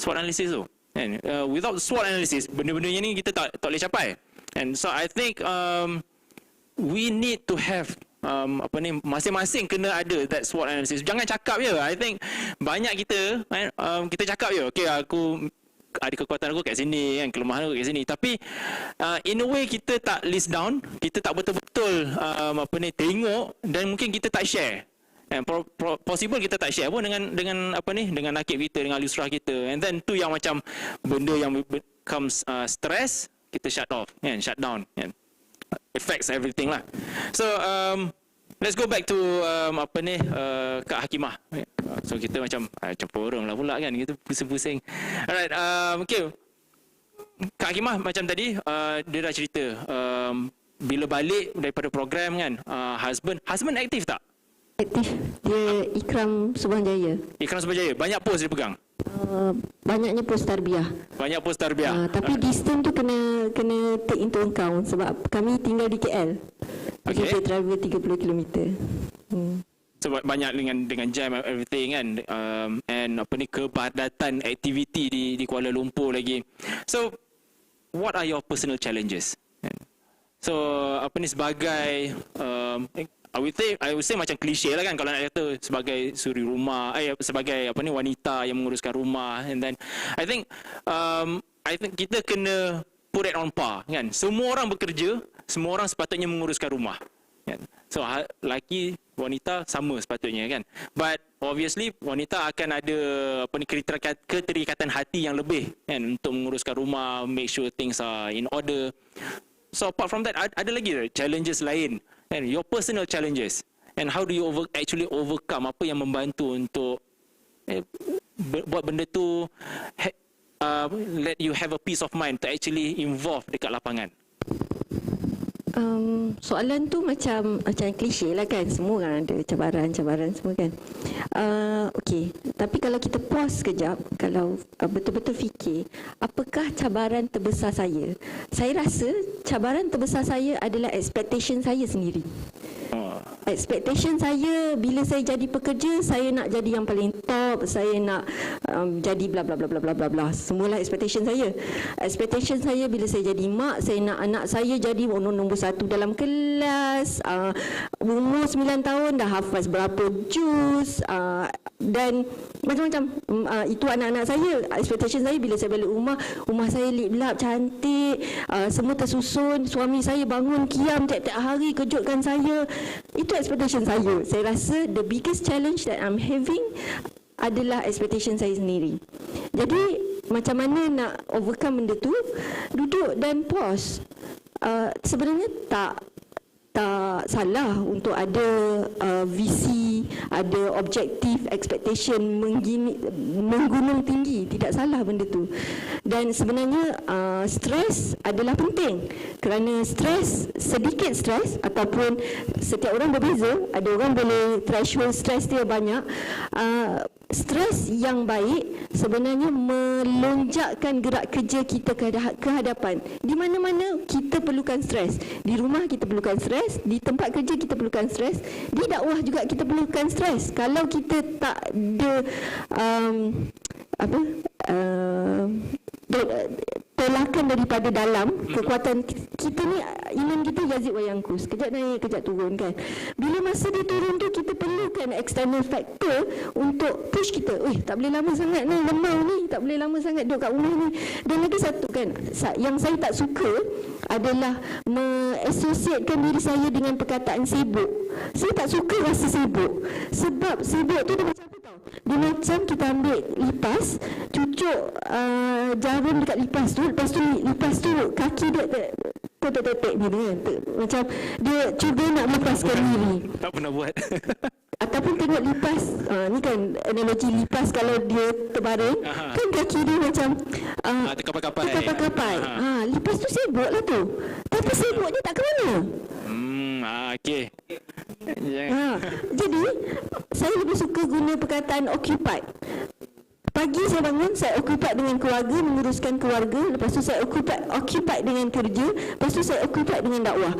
analysis tu. And without SWOT analysis, benda-benda ni kita tak boleh capai. And so I think we need to have masing-masing kena ada that SWOT analysis. Jangan cakap je. I think banyak kita kita cakap je, okay, aku ada kekuatan aku kat sini kan, kelemahan aku kat sini, tapi in a way kita tak list down, kita tak betul-betul tengok, dan mungkin kita tak share. And possible kita tak share pun dengan nakib kita, dengan lusrah kita. And then tu yang macam benda yang becomes stress, kita shut down kan. Affects everything lah. So let's go back to Kak Hakimah. So kita macam campur orang lah pula kan, kita pusing-pusing. Alright, okay. Kak Hakimah macam tadi dia dah cerita bila balik daripada program kan, husband aktif tak? Aktif. Dia Ikram Subhanjaya. Banyak post dia pegang? Banyaknya post tarbiyah. Tapi distance tu kena take into account sebab kami tinggal di KL. Okay. Kita travel 30 km. Sebab banyak dengan jam everything kan, and kepadatan aktiviti di Kuala Lumpur lagi. So what are your personal challenges? So sebagai I would say macam klise lah kan kalau nak kata, sebagai suri rumah, sebagai wanita yang menguruskan rumah. And then I think kita kena put it on par kan. Semua orang bekerja, semua orang sepatutnya menguruskan rumah kan. So lelaki, wanita sama sepatutnya kan. But obviously wanita akan ada keterikatan hati yang lebih kan untuk menguruskan rumah, make sure things are in order. So apart from that, ada lagi challenges lain, and your personal challenges, and how do you actually overcome, apa yang membantu untuk buat benda tu let you have a peace of mind to actually involve dekat lapangan? Soalan tu macam klise lah kan, semua orang ada cabaran semua kan. Okey, tapi kalau kita pause sekejap, kalau betul-betul fikir, apakah cabaran terbesar saya? Saya rasa cabaran terbesar saya adalah expectation saya sendiri. Expectation saya bila saya jadi pekerja, saya nak jadi yang paling top, saya nak jadi bla bla bla bla bla bla bla. Semualah expectation saya. Expectation saya bila saya jadi mak, saya nak anak saya jadi nombor 1 dalam kelas, umur 9 tahun dah hafaz berapa juz, dan macam-macam. Itu anak-anak saya. Expectation saya bila saya balik rumah saya lip-lap, cantik, semua tersusun, suami saya bangun kiam tiap-tiap hari kejutkan saya. Itu expectation saya. Saya rasa the biggest challenge that I'm having adalah expectation saya sendiri. Jadi macam mana nak overcome benda tu? Duduk dan pause. Sebenarnya tak salah untuk ada visi, ada objektif, expectation menggunung tinggi. Tidak salah benda tu. Dan sebenarnya stres adalah penting, kerana sedikit stres, ataupun setiap orang berbeza, ada orang boleh threshold stres dia banyak. Stres yang baik sebenarnya melonjakkan gerak kerja kita ke hadapan. Di mana-mana kita perlukan stres. Di rumah kita perlukan stres, di tempat kerja kita perlukan stres, di dakwah juga kita perlukan stres. Kalau kita tak ada tolakan daripada dalam, kekuatan kita ni, iman kita yazid wa yanqus, kejap naik kejap turun kan. Bila masa dia turun tu, kita perlukan external factor untuk push kita. Tak boleh lama sangat ni lemah ni, tak boleh lama sangat duduk kat rumah ni. Dan lagi satu kan, yang saya tak suka adalah mengassociatekan diri saya dengan perkataan sibuk. Saya tak suka rasa sibuk, sebab sibuk tu dia macam apa tau, dia macam kita ambil lipas, cucuk jarum dekat lipas tu, lepas tu kaki dia tetek ni kan, macam dia cuba nak melepaskan diri. Tak pernah buat. Ataupun tengok lipas, ni kan analogi lipas, kalau dia terbaring, kan kaki dia macam terkapai-kapai. Lipas tu sibuk lah tu, tapi sibuk dia tak ke mana. Okey. Jadi saya lebih suka guna perkataan occupied. Pagi saya occupied dengan keluarga, menguruskan keluarga. Lepas tu saya occupied dengan kerja. Lepas tu saya occupied dengan dakwah.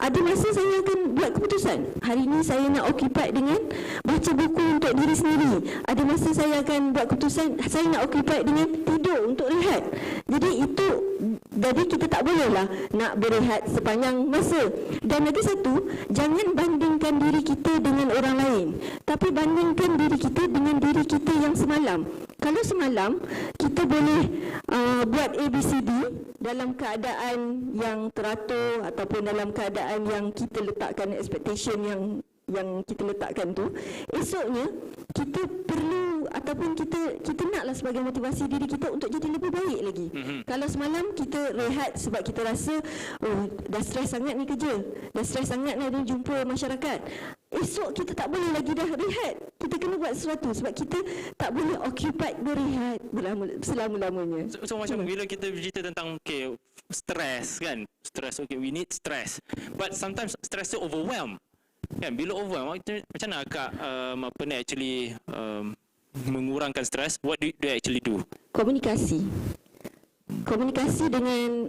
Ada masa saya akan buat keputusan. Hari ini saya nak occupied dengan baca buku untuk diri sendiri. Ada masa saya akan buat keputusan saya nak occupied dengan tidur untuk rehat. Jadi kita tak bolehlah nak berehat sepanjang masa. Dan lagi satu, jangan bandingkan diri kita dengan orang lain, tapi bandingkan diri kita dengan diri kita yang semalam. Kalau semalam kita boleh buat ABCD dalam keadaan yang teratur ataupun dalam keadaan yang kita letakkan expectation yang kita letakkan tu, esoknya kita perlu ataupun kita naklah sebagai motivasi diri kita untuk jadi lebih baik lagi. Kalau semalam kita rehat sebab kita rasa dah stres sangat ni kerja, dah stres sangat ni jumpa masyarakat, esok kita tak boleh lagi dah rehat. Kita kena buat sesuatu sebab kita tak boleh occupied berehat selama-lamanya. So macam bila kita bercerita tentang stress kan, stress, we need stress, but sometimes stress tu overwhelm kan. Bila overwhelm, macam mana akak actually mengurangkan stres? What do you actually do? Komunikasi dengan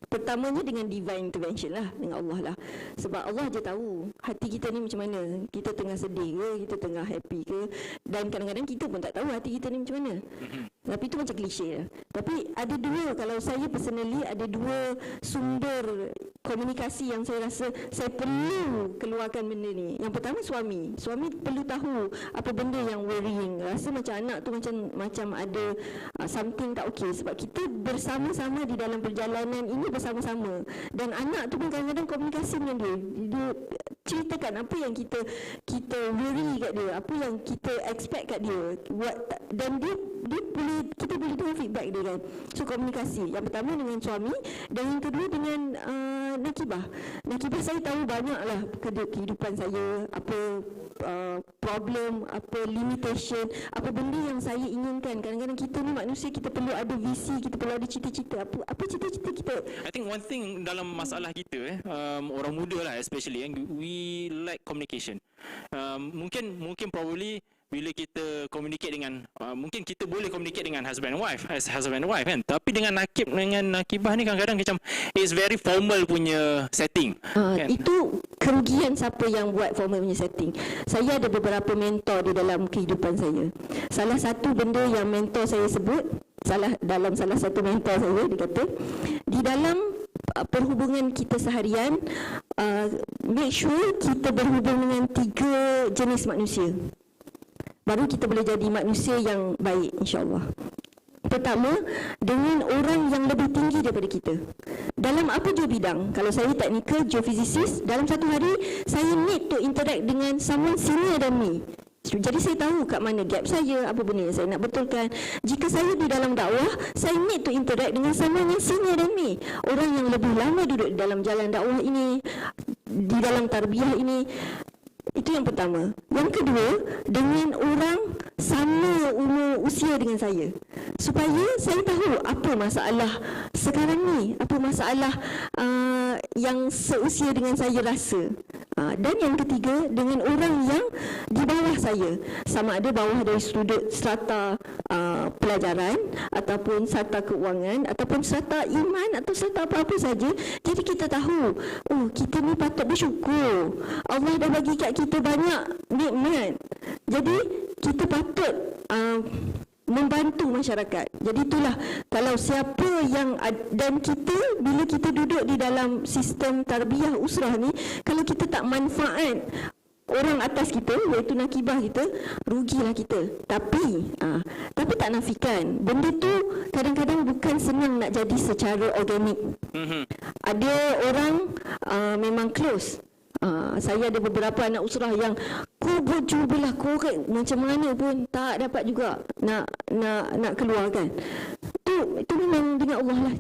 pertamanya dengan divine intervention lah, dengan Allah lah. Sebab Allah je tahu hati kita ni macam mana. Kita tengah sedih ke, kita tengah happy ke. Dan kadang-kadang kita pun tak tahu hati kita ni macam mana. Tapi itu macam klise lah. Tapi ada dua, kalau saya personally ada dua sumber komunikasi yang saya rasa saya perlu keluarkan benda ni. Yang pertama suami perlu tahu apa benda yang worrying. Rasa macam anak tu macam ada something tak okey. Sebab kita bersama-sama di dalam perjalanan ini bersama-sama. Dan anak tu pun kadang-kadang komunikasi dengan dia ceritakan apa yang kita worry kat dia, apa yang kita expect kat dia, dan kita boleh dengar feedback dia kan. So komunikasi yang pertama dengan suami, dan yang kedua dengan Nakibah saya tahu banyaklah kehidupan saya, apa problem, apa limitation, apa benda yang saya inginkan. Kadang-kadang kita ni manusia, kita perlu ada visi, kita perlu ada cita-cita. Apa cita-cita kita? I think one thing dalam masalah kita orang muda lah especially, we lack communication. Mungkin probably bila kita communicate dengan mungkin kita boleh communicate dengan husband and wife kan, tapi dengan nakibah ni kadang-kadang macam it's very formal punya setting kan? Itu kerugian siapa yang buat formal punya setting. Saya ada beberapa mentor di dalam kehidupan saya. Salah satu benda yang mentor saya sebut, dalam salah satu mentor saya, dia kata di dalam perhubungan kita seharian, make sure kita berhubung dengan 3 jenis manusia, baru kita boleh jadi manusia yang baik, insya-Allah. Pertama, dengan orang yang lebih tinggi daripada kita. Dalam apa jua bidang. Kalau saya teknikal, geophysicist, dalam satu hari saya need to interact dengan someone senior than me. Jadi saya tahu kat mana gap saya, apa benda yang saya nak betulkan. Jika saya di dalam dakwah, saya need to interact dengan someone yang senior than me. Orang yang lebih lama duduk di dalam jalan dakwah ini, di dalam tarbiyah ini. Itu yang pertama. Yang kedua, dengan orang sama umur usia dengan saya, supaya saya tahu apa masalah sekarang ni, apa masalah yang seusia dengan saya rasa. Dan yang ketiga, dengan orang yang di bawah saya, sama ada bawah dari sudut strata pelajaran, ataupun strata keuangan, ataupun strata iman, atau strata apa-apa saja. Jadi kita tahu, kita ni patut bersyukur, Allah dah bagi kat kita banyak nikmat. Jadi kita patut membantu masyarakat. Jadi itulah, kalau siapa yang dan kita, bila kita duduk di dalam sistem tarbiyah usrah ni, kalau kita tak manfaat orang atas kita, iaitu nakibah kita, rugilah kita. Tapi tak nafikan, benda tu kadang-kadang bukan senang nak jadi secara organik. Ada orang memang close. Saya ada beberapa anak usrah yang kau berjubalah korek macam mana pun tak dapat juga nak keluarkan. Itu memang dengan Allah lah.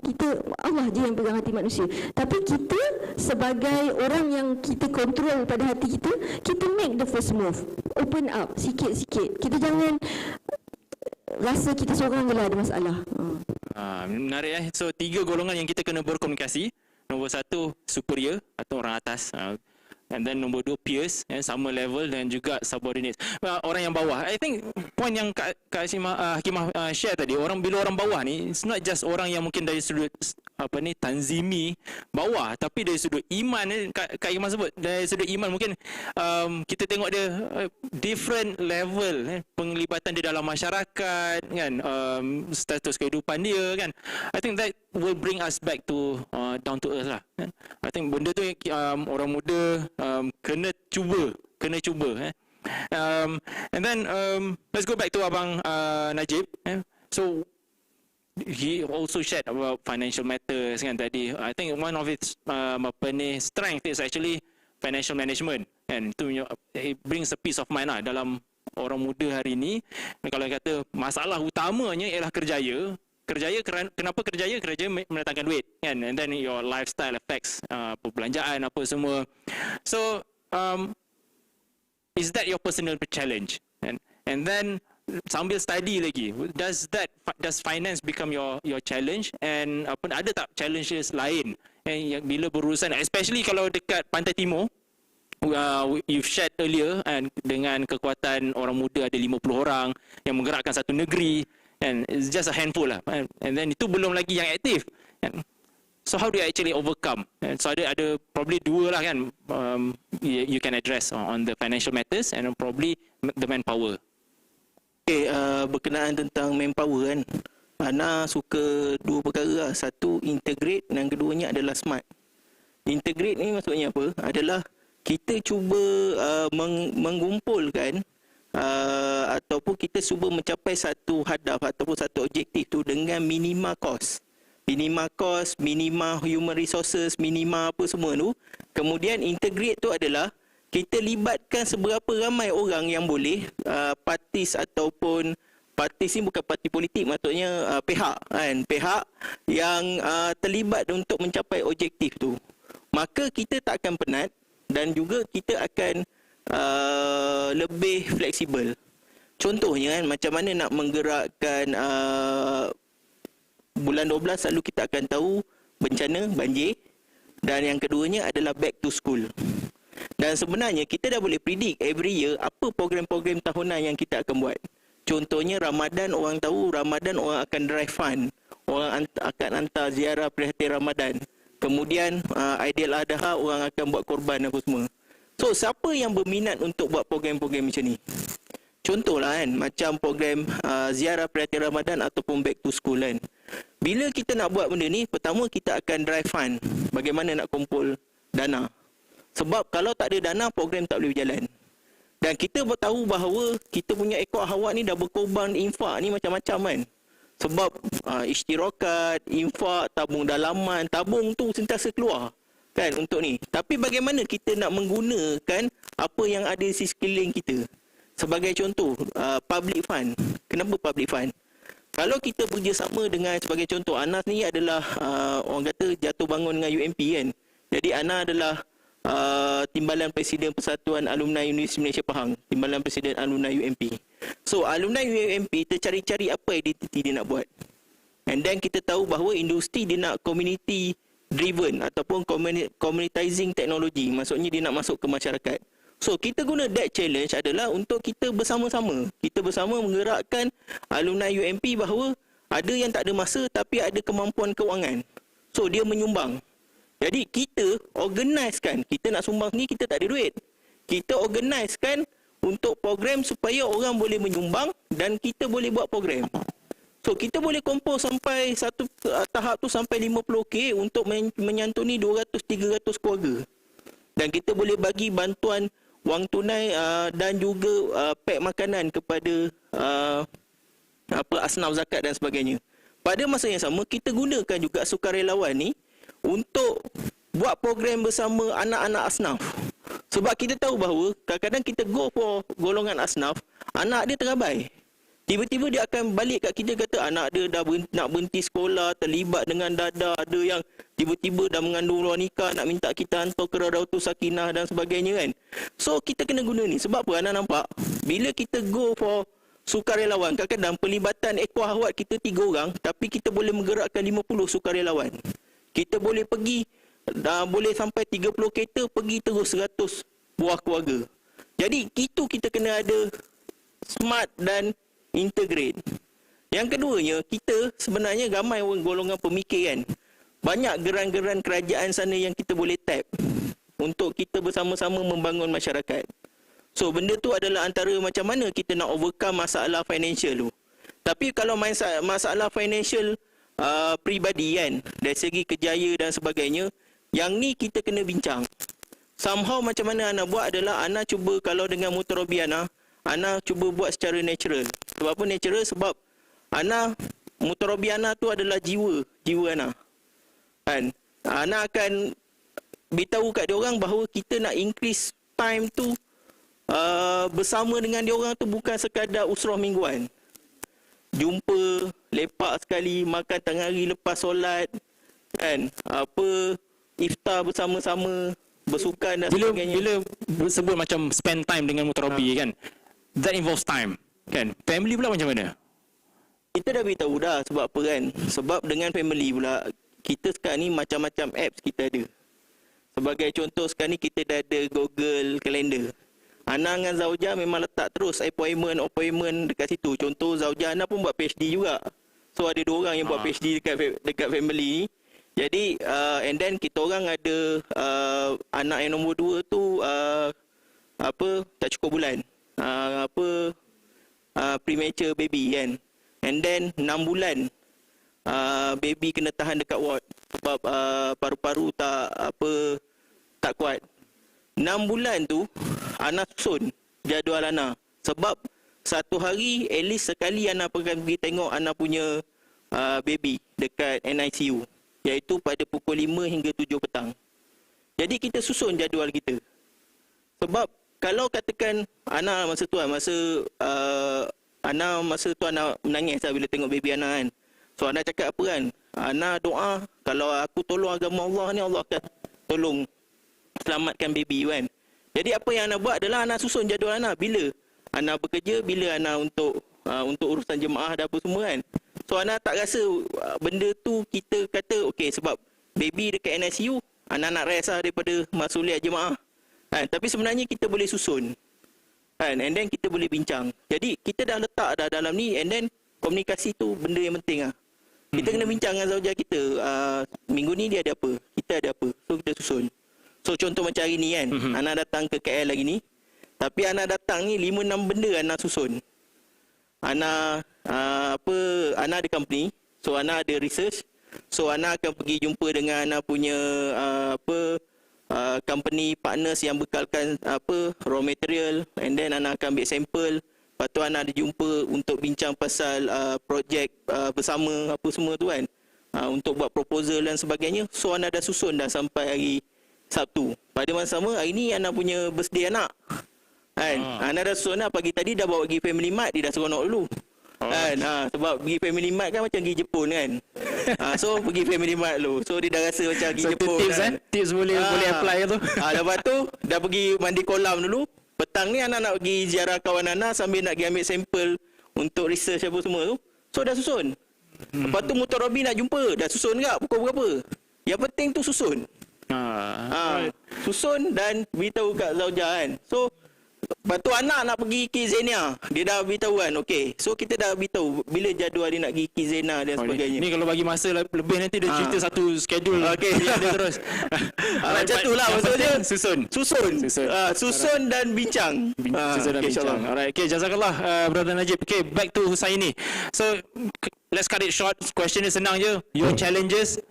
Allah je yang pegang hati manusia. Tapi kita sebagai orang yang kita kontrol pada hati kita, kita make the first move. Open up sikit-sikit. Kita jangan rasa kita seorang je lah ada masalah. Menarik So 3 golongan yang kita kena berkomunikasi. Nombor 1, superior atau orang atas. and then nombor 2 peers, sama level, dan juga subordinates, orang yang bawah. I think point yang Kak Hakimah share tadi, bila orang bawah ni, it's not just orang yang mungkin dari sudut tanzimi bawah, tapi dari sudut iman ni, Kak Hakimah sebut dari sudut iman, mungkin kita tengok dia different level penglibatan dia dalam masyarakat kan, status kehidupan dia kan. I think that will bring us back to down to earth lah kan? I think benda tu orang muda kena cuba and then let's go back to Abang Najib. So he also shared about financial matters kan tadi. I think one of its strength is actually financial management, and it brings a peace of mind lah dalam orang muda hari ni. Kalau kata masalah utamanya ialah kerjaya, kenapa kerjaya mendatangkan duit kan, and then your lifestyle affects perbelanjaan apa semua. So is that your personal challenge? And then sambil study lagi, does finance become your challenge? And ada tak challenges lain yang bila berurusan, especially kalau dekat Pantai Timur, you've shared earlier, and dengan kekuatan orang muda ada 50 orang yang menggerakkan satu negeri, and it's just a handful lah, and then itu belum lagi yang aktif. So how do you actually overcome? And so ada probably dua lah kan, you can address on the financial matters and probably the manpower. Okay, berkenaan tentang manpower kan, Ana suka dua perkara lah. Satu, integrate, dan keduanya adalah smart. Integrate ni maksudnya apa? Adalah kita cuba mengumpulkan ataupun kita cuba mencapai satu hadaf ataupun satu objektif tu dengan minima cost, minima human resources, minima apa semua tu. Kemudian integrate tu adalah kita libatkan seberapa ramai orang yang boleh, partis ataupun partis ni bukan parti politik, maksudnya pihak kan, pihak yang terlibat untuk mencapai objektif tu. Maka kita tak akan penat dan juga kita akan lebih fleksibel. Contohnya kan, macam mana nak menggerakkan bulan 12 selalu kita akan tahu bencana banjir, dan yang keduanya adalah back to school. Dan sebenarnya kita dah boleh predict every year apa program-program tahunan yang kita akan buat. Contohnya Ramadan, orang tahu Ramadan orang akan drive fund, orang akan hantar ziarah prihatin Ramadan. Kemudian Aidiladha orang akan buat korban apa semua. So siapa yang berminat untuk buat program-program macam ni? Contohlah kan, macam program ziarah prihatin Ramadan ataupun back to school kan. Bila kita nak buat benda ni, pertama kita akan drive fund, bagaimana nak kumpul dana. Sebab kalau tak ada dana, program tak boleh berjalan. Dan kita tahu bahawa kita punya ekor hawa ni dah berkorban infak ni macam-macam kan. Sebab isytirakat, infak, tabung dalaman, tabung tu sentiasa keluar kan untuk ni. Tapi bagaimana kita nak menggunakan apa yang ada di sekeliling kita? Sebagai contoh, public fund. Kenapa public fund? Kalau kita bekerjasama dengan, sebagai contoh, Ana ni adalah orang kata jatuh bangun dengan UMP kan. Jadi Ana adalah Timbalan Presiden Persatuan Alumni Universiti Malaysia Pahang, Timbalan Presiden Alumni UMP. So alumni UMP tercari-cari apa identiti dia nak buat. And then kita tahu bahawa industri dia nak community driven ataupun communitizing teknologi. Maksudnya dia nak masuk ke masyarakat. So kita guna that challenge adalah untuk kita bersama-sama. Kita bersama menggerakkan alumni UMP bahawa ada yang tak ada masa tapi ada kemampuan kewangan. So dia menyumbang. Jadi kita organisekan, kita nak sumbang ni kita tak ada duit. Kita organisekan untuk program supaya orang boleh menyumbang dan kita boleh buat program. So kita boleh kumpul sampai satu tahap tu sampai 50k untuk menyantuni 200-300 keluarga. Dan kita boleh bagi bantuan wang tunai dan juga pack makanan kepada asnaf zakat dan sebagainya. Pada masa yang sama kita gunakan juga sukarelawan ni untuk buat program bersama anak-anak asnaf. Sebab kita tahu bahawa kadang-kadang kita go for golongan asnaf, anak dia terabai. Tiba-tiba dia akan balik kat kita kata anak dia dah nak berhenti sekolah, terlibat dengan dadah, ada yang tiba-tiba dah mengandung luar nikah, nak minta kita hantar ke Raudatus Sakinah dan sebagainya kan. So kita kena guna ni. Sebab apa anak nampak? Bila kita go for sukarelawan, kadang-kadang pelibatan ekor hawat kita 3 orang, tapi kita boleh menggerakkan 50 sukarelawan. Kita boleh pergi dah boleh sampai 30 kereta pergi terus 100 buah keluarga. Jadi itu kita kena ada smart dan integrate. Yang keduanya, kita sebenarnya ramai orang golongan pemikir kan. Banyak geran-geran kerajaan sana yang kita boleh tap untuk kita bersama-sama membangun masyarakat. So benda tu adalah antara macam mana kita nak overcome masalah financial tu. Tapi kalau masalah financial peribadi kan, dari segi kerjaya dan sebagainya, yang ni kita kena bincang. Somehow macam mana Ana buat adalah Ana cuba, kalau dengan mutarabi Ana cuba buat secara natural. Sebab apa natural? Sebab mutarabi Ana tu adalah jiwa Ana. Kan? Ana akan beritahu kat dia orang bahawa kita nak increase time tu bersama dengan dia orang tu bukan sekadar usrah mingguan. Jumpa, lepak sekali, makan tengah hari lepas solat, kan? Iftar bersama-sama, bersukan dan sebagainya. Bila sebut macam spend time dengan mutarabi kan, that involves time, kan? Family pula macam mana? Kita dah beritahu dah sebab apa kan? Sebab dengan family pula, kita sekarang ni macam-macam apps kita ada. Sebagai contoh sekarang ni kita dah ada Google Calendar. Ana dengan Zaujah memang letak terus appointment dekat situ. Contoh Zaujah Ana pun buat PhD juga. So ada 2 orang yang buat PhD dekat family ni. Jadi and then kita orang ada anak yang nombor 2 tu tak cukup bulan. Premature baby kan. And then 6 bulan baby kena tahan dekat ward sebab paru-paru tak kuat. 6 bulan tu Ana susun jadual Ana. Sebab satu hari at least sekali Ana akan pergi tengok Ana punya baby dekat NICU, iaitu pada pukul 5 hingga 7 petang. Jadi kita susun jadual kita. Sebab kalau katakan Ana masa tu Ana menangis bila tengok baby Ana kan. So Ana cakap apa kan? Ana doa kalau aku tolong agama Allah ni, Allah akan tolong selamatkan baby kan. Jadi apa yang Ana buat adalah Ana susun jadual Ana. Bila Ana bekerja, bila Ana untuk urusan jemaah dan apa semua kan. So Ana tak rasa benda tu kita kata okey sebab baby dekat NICU, Ana nak rest lah daripada masuliat jemaah. Kan? Tapi sebenarnya kita boleh susun. Kan? And then kita boleh bincang. Jadi kita dah letak dah dalam ni, and then komunikasi tu benda yang penting lah. Kita kena bincang dengan Zaujah kita. Minggu ni dia ada apa? Kita ada apa? So kita susun. So contoh macam hari ni kan, Ana datang ke KL lagi ni. Tapi Ana datang ni 5-6 benda Ana susun. Ana ada company, so Ana ada research. So Ana akan pergi jumpa dengan Ana punya company partners yang bekalkan raw material, and then Ana akan ambil sampel. Lepas tu Ana ada jumpa untuk bincang pasal projek bersama apa semua tu kan. Untuk buat proposal dan sebagainya. So Ana dah susun dah sampai hari Sabtu. Pada masa sama hari ni Ana punya birthday anak. Kan? Ana dah susun dah pagi tadi, dah bawa pergi Family Mart, dia dah seronok dulu. Kan? Sebab pergi Family Mart kan macam pergi Jepun kan. So pergi Family Mart dulu. So dia dah rasa macam pergi Jepun tips, kan. Tips boleh apply tu. Lepas tu dah pergi mandi kolam dulu. Petang ni Ana nak pergi ziarah kawan Ana sambil nak pergi ambil sampel untuk research apa semua tu. So dah susun. Lepas tu mutarabi nak jumpa, dah susun tak pukul berapa. Yang penting tu susun. Susun dan beritahu kat Zaujah kan. So lepas tu anak nak pergi Kizenia, dia dah beritahu kan. Okey, so kita dah beritahu bila jadual dia nak pergi Kizena dan sebagainya. Ni kalau bagi masa lebih nanti dia cerita satu schedule. Okey, dia terus. Macam tu lah maksudnya. Susun dan bincang. Susun dan bincang. Alright, okay, jazakallah Brother Najib. Okay, back to Husaini. So let's cut it short. Question ni senang je. Your challenges,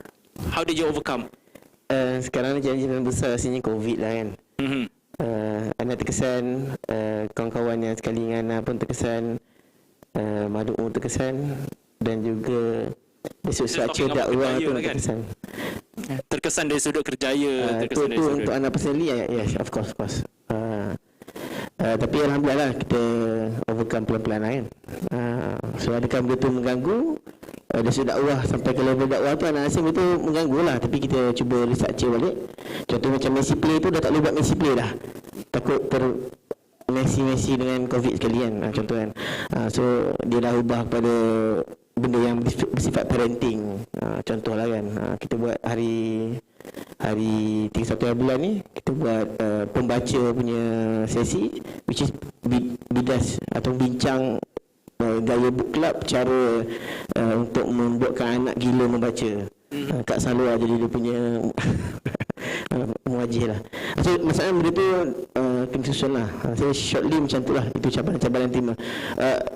how did you overcome? Sekarang ni challenge yang besar rasanya COVID lah kan. Ana terkesan, kawan-kawan yang sekali dengan Ana pun terkesan, Madu pun terkesan, dan juga dari sudut struktur dakwah pun terkesan. Terkesan dari sudut kerjaya. Itu untuk Ana personally, yes, of course. Tapi alhamdulillah kita overcome pelan-pelan lah kan. So adakah benda tu mengganggu? Dari sudut dakwah sampai ke level dakwah tu Ana rasa betul mengganggu lah. Tapi kita cuba restructure balik. Contoh macam Messi Play tu dah tak boleh buat Messi Play dah. Takut Messi dengan COVID sekalian contoh kan. So dia dah ubah kepada benda yang bersifat parenting. Contoh lah kan, kita buat hari hari 31 bulan ni kita buat pembaca punya sesi, which is bidas atau bincang gaya book club, cara untuk membuatkan anak gila membaca. Kak Salwa jadi dia punya muwajih lah. So maksudnya benda tu kena susun lah. Saya shortly macam tu lah. Itu cabaran-cabaran terima.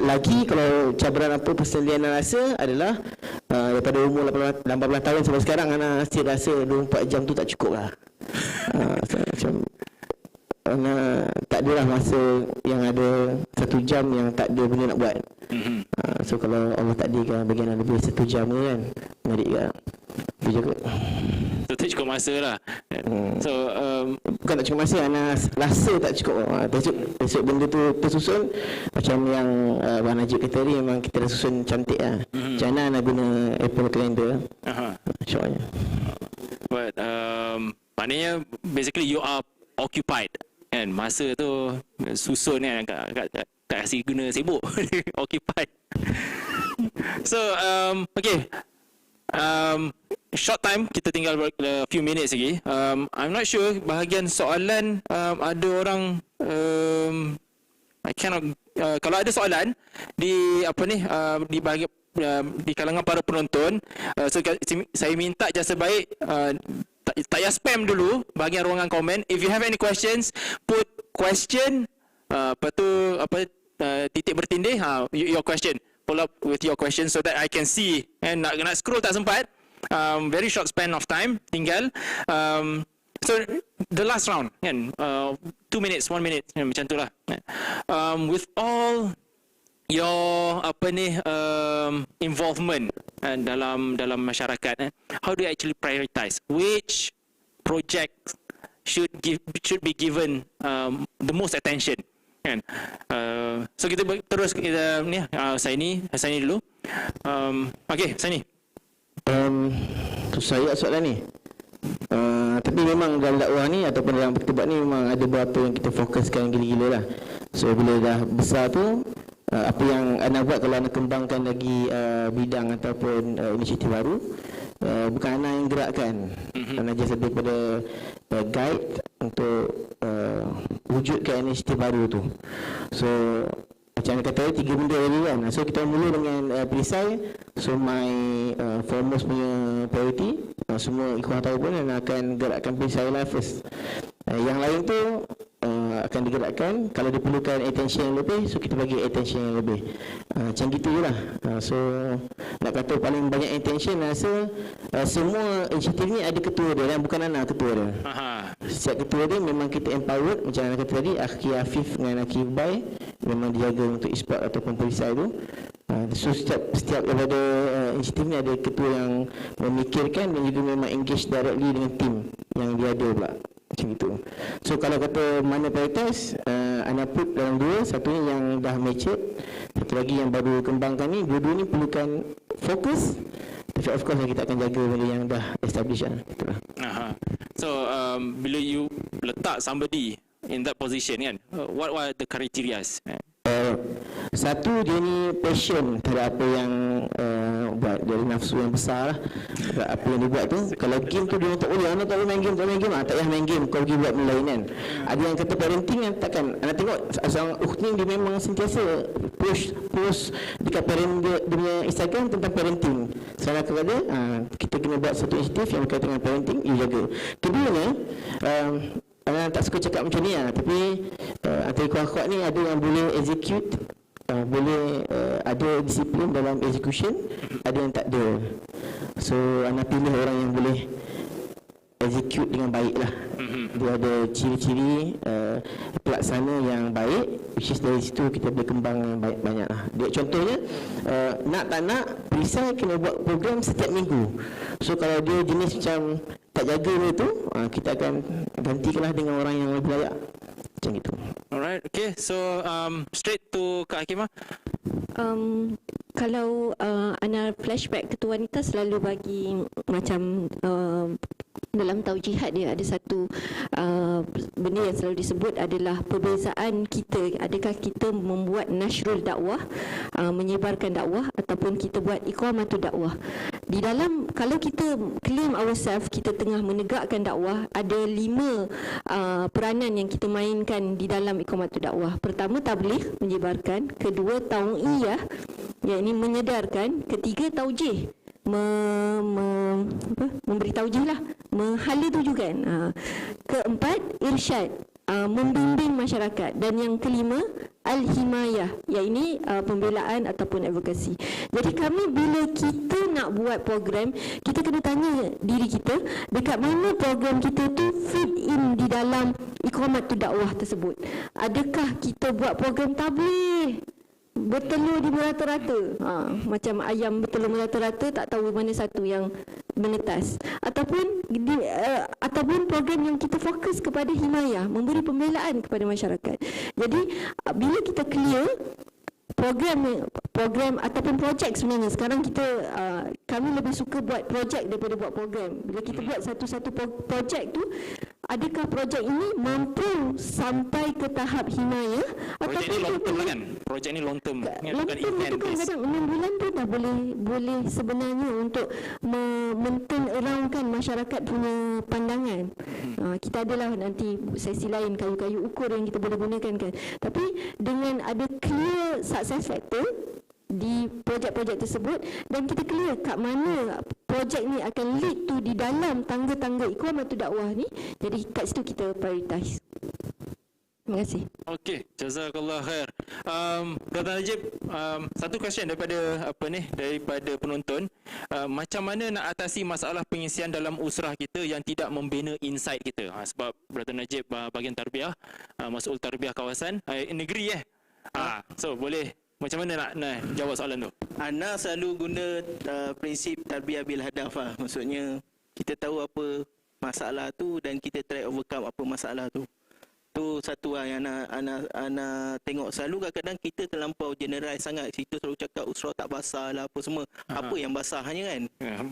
Lagi kalau cabaran apa persendirian Ana rasa adalah daripada umur 18 tahun sampai sekarang Ana masih rasa 24 jam tu tak cukup lah. Macam Ana tak adalah masa yang ada 1 jam yang tak ada benda nak buat. So kalau Allah takdirkan bagi Ana lebih 1 jam ni kan, menarik kan. Itu je kot. So tak cukup masa lah. So bukan tak cukup masa, Ana rasa tak cukup. Besok benda tu tersusun macam yang Abang Najib kata tadi, memang kita dah susun cantik lah. Macam mana Ana guna Apple Calendar. Syoknya. But maknanya basically you are occupied kan, masa tu susun kan, kat kasih guna sibuk. Occupied. So okay, short time, kita tinggal a few minutes lagi. I'm not sure bahagian soalan ada orang I cannot kalau ada soalan di apa ni di bahagian di kalangan para penonton, so saya minta jasa baik tak payah spam dulu bahagian ruangan komen. If you have any questions, put question lepas tu titik bertindih your question, follow up with your question so that I can see. And nak scroll tak sempat. Very short span of time tinggal. So the last round kan, 2 minutes, 1 minute macam tu lah. With all your involvement dalam masyarakat, how do you actually prioritize which project should be given the most attention kan? So kita terus ni Saini dulu. Okay, Saini. Saya soalan ni. Tapi memang dalam dakwah ni ataupun dalam pertubat ni memang ada beberapa yang kita fokuskan gila-gila lah. So bila dah besar tu, apa yang Ana buat kalau Ana kembangkan lagi bidang ataupun inisiatif baru, bukan Ana yang gerakkan. Ana just lebih pada guide untuk wujudkan inisiatif baru tu. So macam kata 3 benda tadi kan. So kita mula dengan perisai. So my foremost punya priority, semua ikhwan tahu pun Ana akan gerakkan perisai lah first. Yang lain tu akan digerakkan kalau diperlukan attention yang lebih, so kita bagi attention yang lebih. Macam gitu je lah. So nak kata paling banyak attention, rasa semua inisiatif ni ada ketua dia dan bukan Ana ketua dia. Setiap ketua dia memang kita empowered. Macam Ana kata tadi, Akhi Afif dengan Akhi Bai memang dijaga untuk e-sport ataupun perisai tu. So setiap daripada inisiatif ni ada ketua yang memikirkan dan juga memang engage directly dengan tim yang dia ada pula. Macam itu. So kalau kata mana prioritas, Ana put dalam 2, satunya yang dah matured, satu lagi yang baru kembangkan ni. Dua-dua ni perlukan fokus, tapi of course kita akan jaga benda yang dah established lah. Itulah. So bila you letak somebody in that position kan, what are the criteria? Satu, dia ni passion terhadap apa yang buat, dari nafsu yang besar lah terhadap apa yang dia buat tu. Kalau game tu dia tak boleh, Ana tak boleh main game, tak payah main game, kau pergi buat benda lain kan. Ada yang kata parenting kan, takkan Ana tengok seorang ni dia memang sentiasa post dekat parent dia punya Instagram tentang parenting. Saya kata kita kena buat satu inisiatif yang berkaitan dengan parenting, you jaga. Keduanya, Ana tak suka cakap macam ni lah, tapi antara kuat-kuat ni ada yang boleh execute, boleh ada disiplin dalam execution, ada yang tak ada. So Ana pilih orang yang boleh execute dengan baik lah. Dia ada ciri-ciri pelaksana yang baik, which is dari situ kita boleh kembang yang banyak lah. Dia contohnya, nak tak nak perisai kena buat program setiap minggu. So kalau dia jenis macam tak jaga dia tu, kita akan gantikanlah dengan orang yang lebih layak. Macam itu. Alright, okay. So straight to Kak Hakimah. Kalau Ana flashback, ketua wanita selalu bagi macam dalam taujihad dia ada satu benda yang selalu disebut adalah perbezaan kita. Adakah kita membuat nashrul dakwah, menyebarkan dakwah, ataupun kita buat iqamatul dakwah. Di dalam, kalau kita claim ourselves, kita tengah menegakkan dakwah, ada 5 peranan yang kita mainkan di dalam iqamatul dakwah. Pertama, tabligh, menyebarkan. Kedua, tau'iyah, yang ini menyedarkan. Ketiga, taujih, memberi taujih lah, menghala tujukan. Keempat, irsyad, membimbing masyarakat. Dan yang kelima, al-himayah, yang ini pembelaan ataupun advokasi. Jadi kami bila kita nak buat program, kita kena tanya diri kita, dekat mana program kita tu fit in di dalam iqamatul dakwah tersebut. Adakah kita buat program tabligh bertelur di merata-rata, macam ayam bertelur merata-rata, tak tahu mana satu yang menetas, ataupun program yang kita fokus kepada himayah, memberi pembelaan kepada masyarakat. Jadi bila kita clear program ataupun projek, sebenarnya sekarang kita kami lebih suka buat projek daripada buat program. Bila kita buat satu-satu projek tu, adakah projek ini mampu sampai ke tahap himayah? Projek ni long term kan? Projek ni long term. Long term itu kadang-kadang 6 bulan tu dah boleh sebenarnya untuk men-turn around-kan masyarakat punya pandangan. Kita adalah nanti sesi lain kayu-kayu ukur yang kita boleh gunakan kan. Tapi dengan ada clear success factor di projek-projek tersebut, dan kita clear kat mana projek ni akan lead tu di dalam tangga-tangga iqamatul dakwah ni, jadi kat situ kita prioritize. Terima kasih. Okey, jazakallah khair. Dr. Najib, satu question daripada daripada penonton. Macam mana nak atasi masalah pengisian dalam usrah kita yang tidak membina insight kita? Sebab Dr. Najib bahagian tarbiyah, mas'ul tarbiyah kawasan negeri so boleh macam mana nak jawab soalan tu? Ana selalu guna prinsip tarbiyah bil hadaf lah. Maksudnya kita tahu apa masalah tu dan kita try overcome apa masalah tu. Tu satu lah yang ana tengok. Selalu kadang-kadang kita terlampau generalize sangat. Kita selalu cakap usrah tak basah lah apa semua. Apa yang basahnya kan?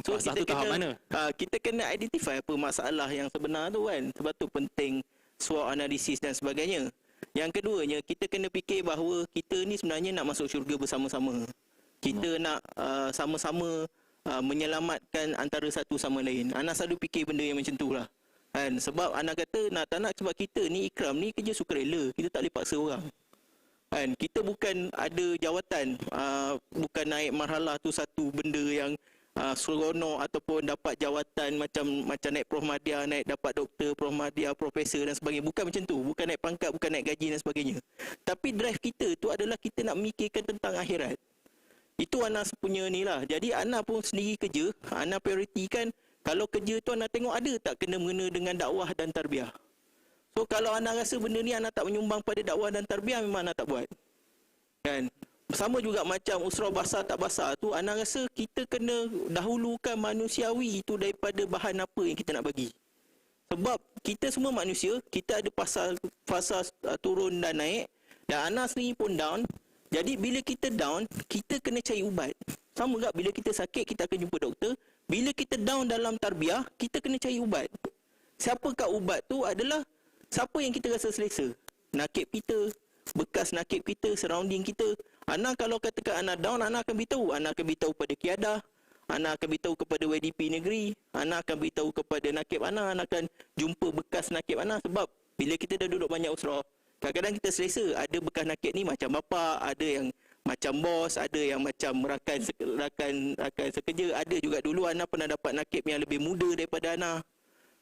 So basah tu tahap mana? Kita kena identify apa masalah yang sebenar tu kan. Sebab tu penting SWOT analisis dan sebagainya. Yang keduanya, kita kena fikir bahawa kita ni sebenarnya nak masuk syurga bersama-sama. Kita nak sama-sama menyelamatkan antara satu sama lain. Ana selalu fikir benda yang macam tu lah. Kan? Sebab anak kata tak nak sebab kita ni ikram ni kerja sukarela. Kita tak boleh paksa orang. Kan? Kita bukan ada jawatan, bukan naik marhalah tu satu benda yang seronok ataupun dapat jawatan macam naik prof-madya, naik dapat doktor, prof-madya, profesor dan sebagainya. Bukan macam tu. Bukan naik pangkat, bukan naik gaji dan sebagainya. Tapi drive kita tu adalah kita nak memikirkan tentang akhirat. Itu Ana punya ni lah. Jadi Ana pun sendiri kerja, Ana prioritikan kalau kerja tu Ana tengok ada tak kena-mengena dengan dakwah dan tarbiyah. So kalau Ana rasa benda ni Ana tak menyumbang pada dakwah dan tarbiyah, memang Ana tak buat. Kan? Sama juga macam usrah basah tak basah tu, Ana rasa kita kena dahulukan manusiawi itu daripada bahan apa yang kita nak bagi. Sebab kita semua manusia, kita ada fasa turun dan naik, dan Ana sendiri pun down. Jadi bila kita down, kita kena cari ubat. Sama juga bila kita sakit, kita akan jumpa doktor. Bila kita down dalam tarbiyah, kita kena cari ubat. Siapakah ubat tu adalah siapa yang kita rasa selesa. Nakib kita, bekas nakib kita, surrounding kita. Ana kalau katakan Ana down, Ana akan beritahu. Ana akan beritahu kepada Kiadah, Ana akan beritahu kepada WDP negeri, Ana akan beritahu kepada nakib Ana akan jumpa bekas nakib Ana. Sebab bila kita dah duduk banyak usrah, kadang-kadang kita selesa. Ada bekas nakib ni macam bapa, ada yang macam bos, ada yang macam rakan sekerja. Ada juga dulu Ana pernah dapat nakib yang lebih muda daripada Ana.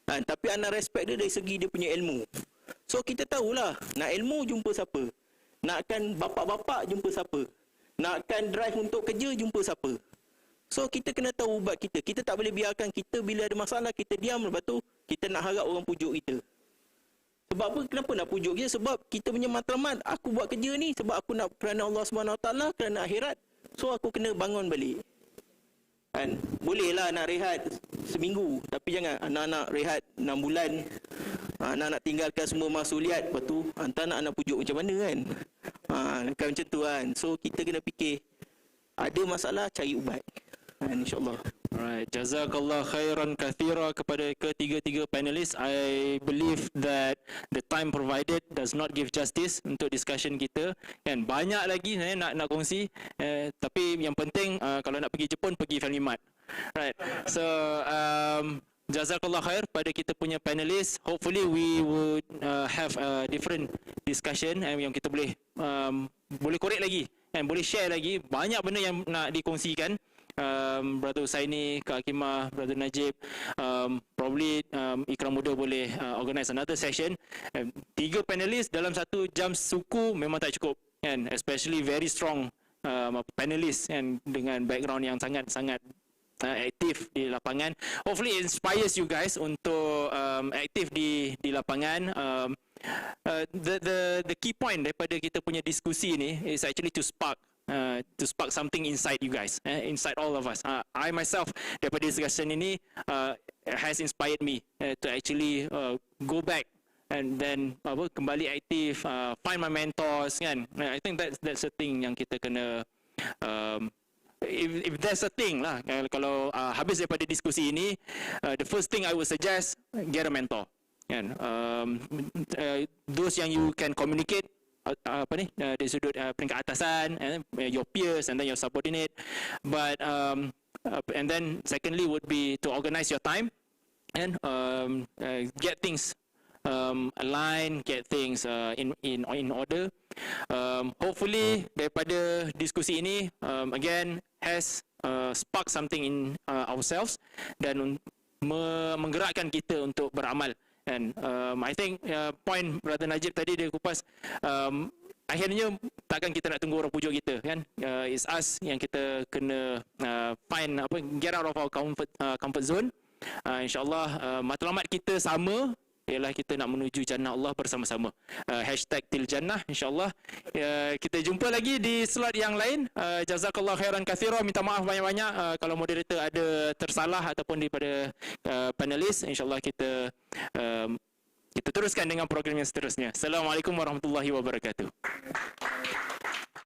Tapi Ana respect dia dari segi dia punya ilmu. So kita tahulah, nak ilmu jumpa siapa. Nakkan bapak-bapak jumpa siapa. Nakkan drive untuk kerja jumpa siapa. So kita kena tahu ubat kita. Kita tak boleh biarkan kita bila ada masalah kita diam, lepas tu kita nak harap orang pujuk kita. Sebab apa? Kenapa nak pujuk kita? Sebab kita punya matlamat, aku buat kerja ni sebab aku nak kerana Allah SWT, kerana akhirat. So aku kena bangun balik. Kan? Bolehlah nak rehat seminggu, tapi jangan anak-anak rehat 6 bulan. Anak nak tinggalkan semua masuliat, lepas tu hantar nak pujuk macam mana kan? Bukan macam tu kan. So kita kena fikir, ada masalah cari ubat. InsyaAllah. Alright, jazakallah khairan kathira kepada ketiga-tiga panelis. I believe that the time provided does not give justice untuk discussion kita. Kan banyak lagi nak kongsi, tapi yang penting kalau nak pergi Jepun, pergi Family Mart. Right. So jazakallah khair pada kita punya panelists. Hopefully we would have a different discussion yang kita boleh korek lagi and boleh share lagi banyak benda yang nak dikongsikan. Brother Husaini, Kak Hakimah, Brother Najib, probably Ikram Muda boleh organize another session. 3 panelists dalam 1 jam suku memang tak cukup kan, especially very strong panelists kan, dengan background yang sangat-sangat aktif di lapangan. Hopefully it inspires you guys untuk aktif di lapangan. The key point daripada kita punya diskusi ni is actually to spark something inside you guys, inside all of us. I myself daripada discussion ini has inspired me to actually go back and then kembali aktif, find my mentors kan. I think that's the thing yang kita kena if there's a thing lah, kalau habis daripada diskusi ini, the first thing I would suggest, get a mentor kan. Those yang you can communicate dari sudut peringkat atasan, your peers and then your subordinate, but and then secondly would be to organize your time and get things align, get things in order. Hopefully daripada diskusi ini again has spark something in ourselves dan menggerakkan kita untuk beramal. And I think point Brother Najib tadi dia kupas, akhirnya takkan kita nak tunggu orang pujuk kita kan. It's us yang kita kena find get out of our comfort zone. InsyaAllah matlamat kita sama, ialah kita nak menuju jannah Allah bersama-sama. #Tiljannah insyaAllah. Kita jumpa lagi di slot yang lain. Jazakallah khairan kathira. Minta maaf banyak-banyak kalau moderator ada tersalah ataupun daripada panelis. InsyaAllah kita teruskan dengan program yang seterusnya. Assalamualaikum warahmatullahi wabarakatuh.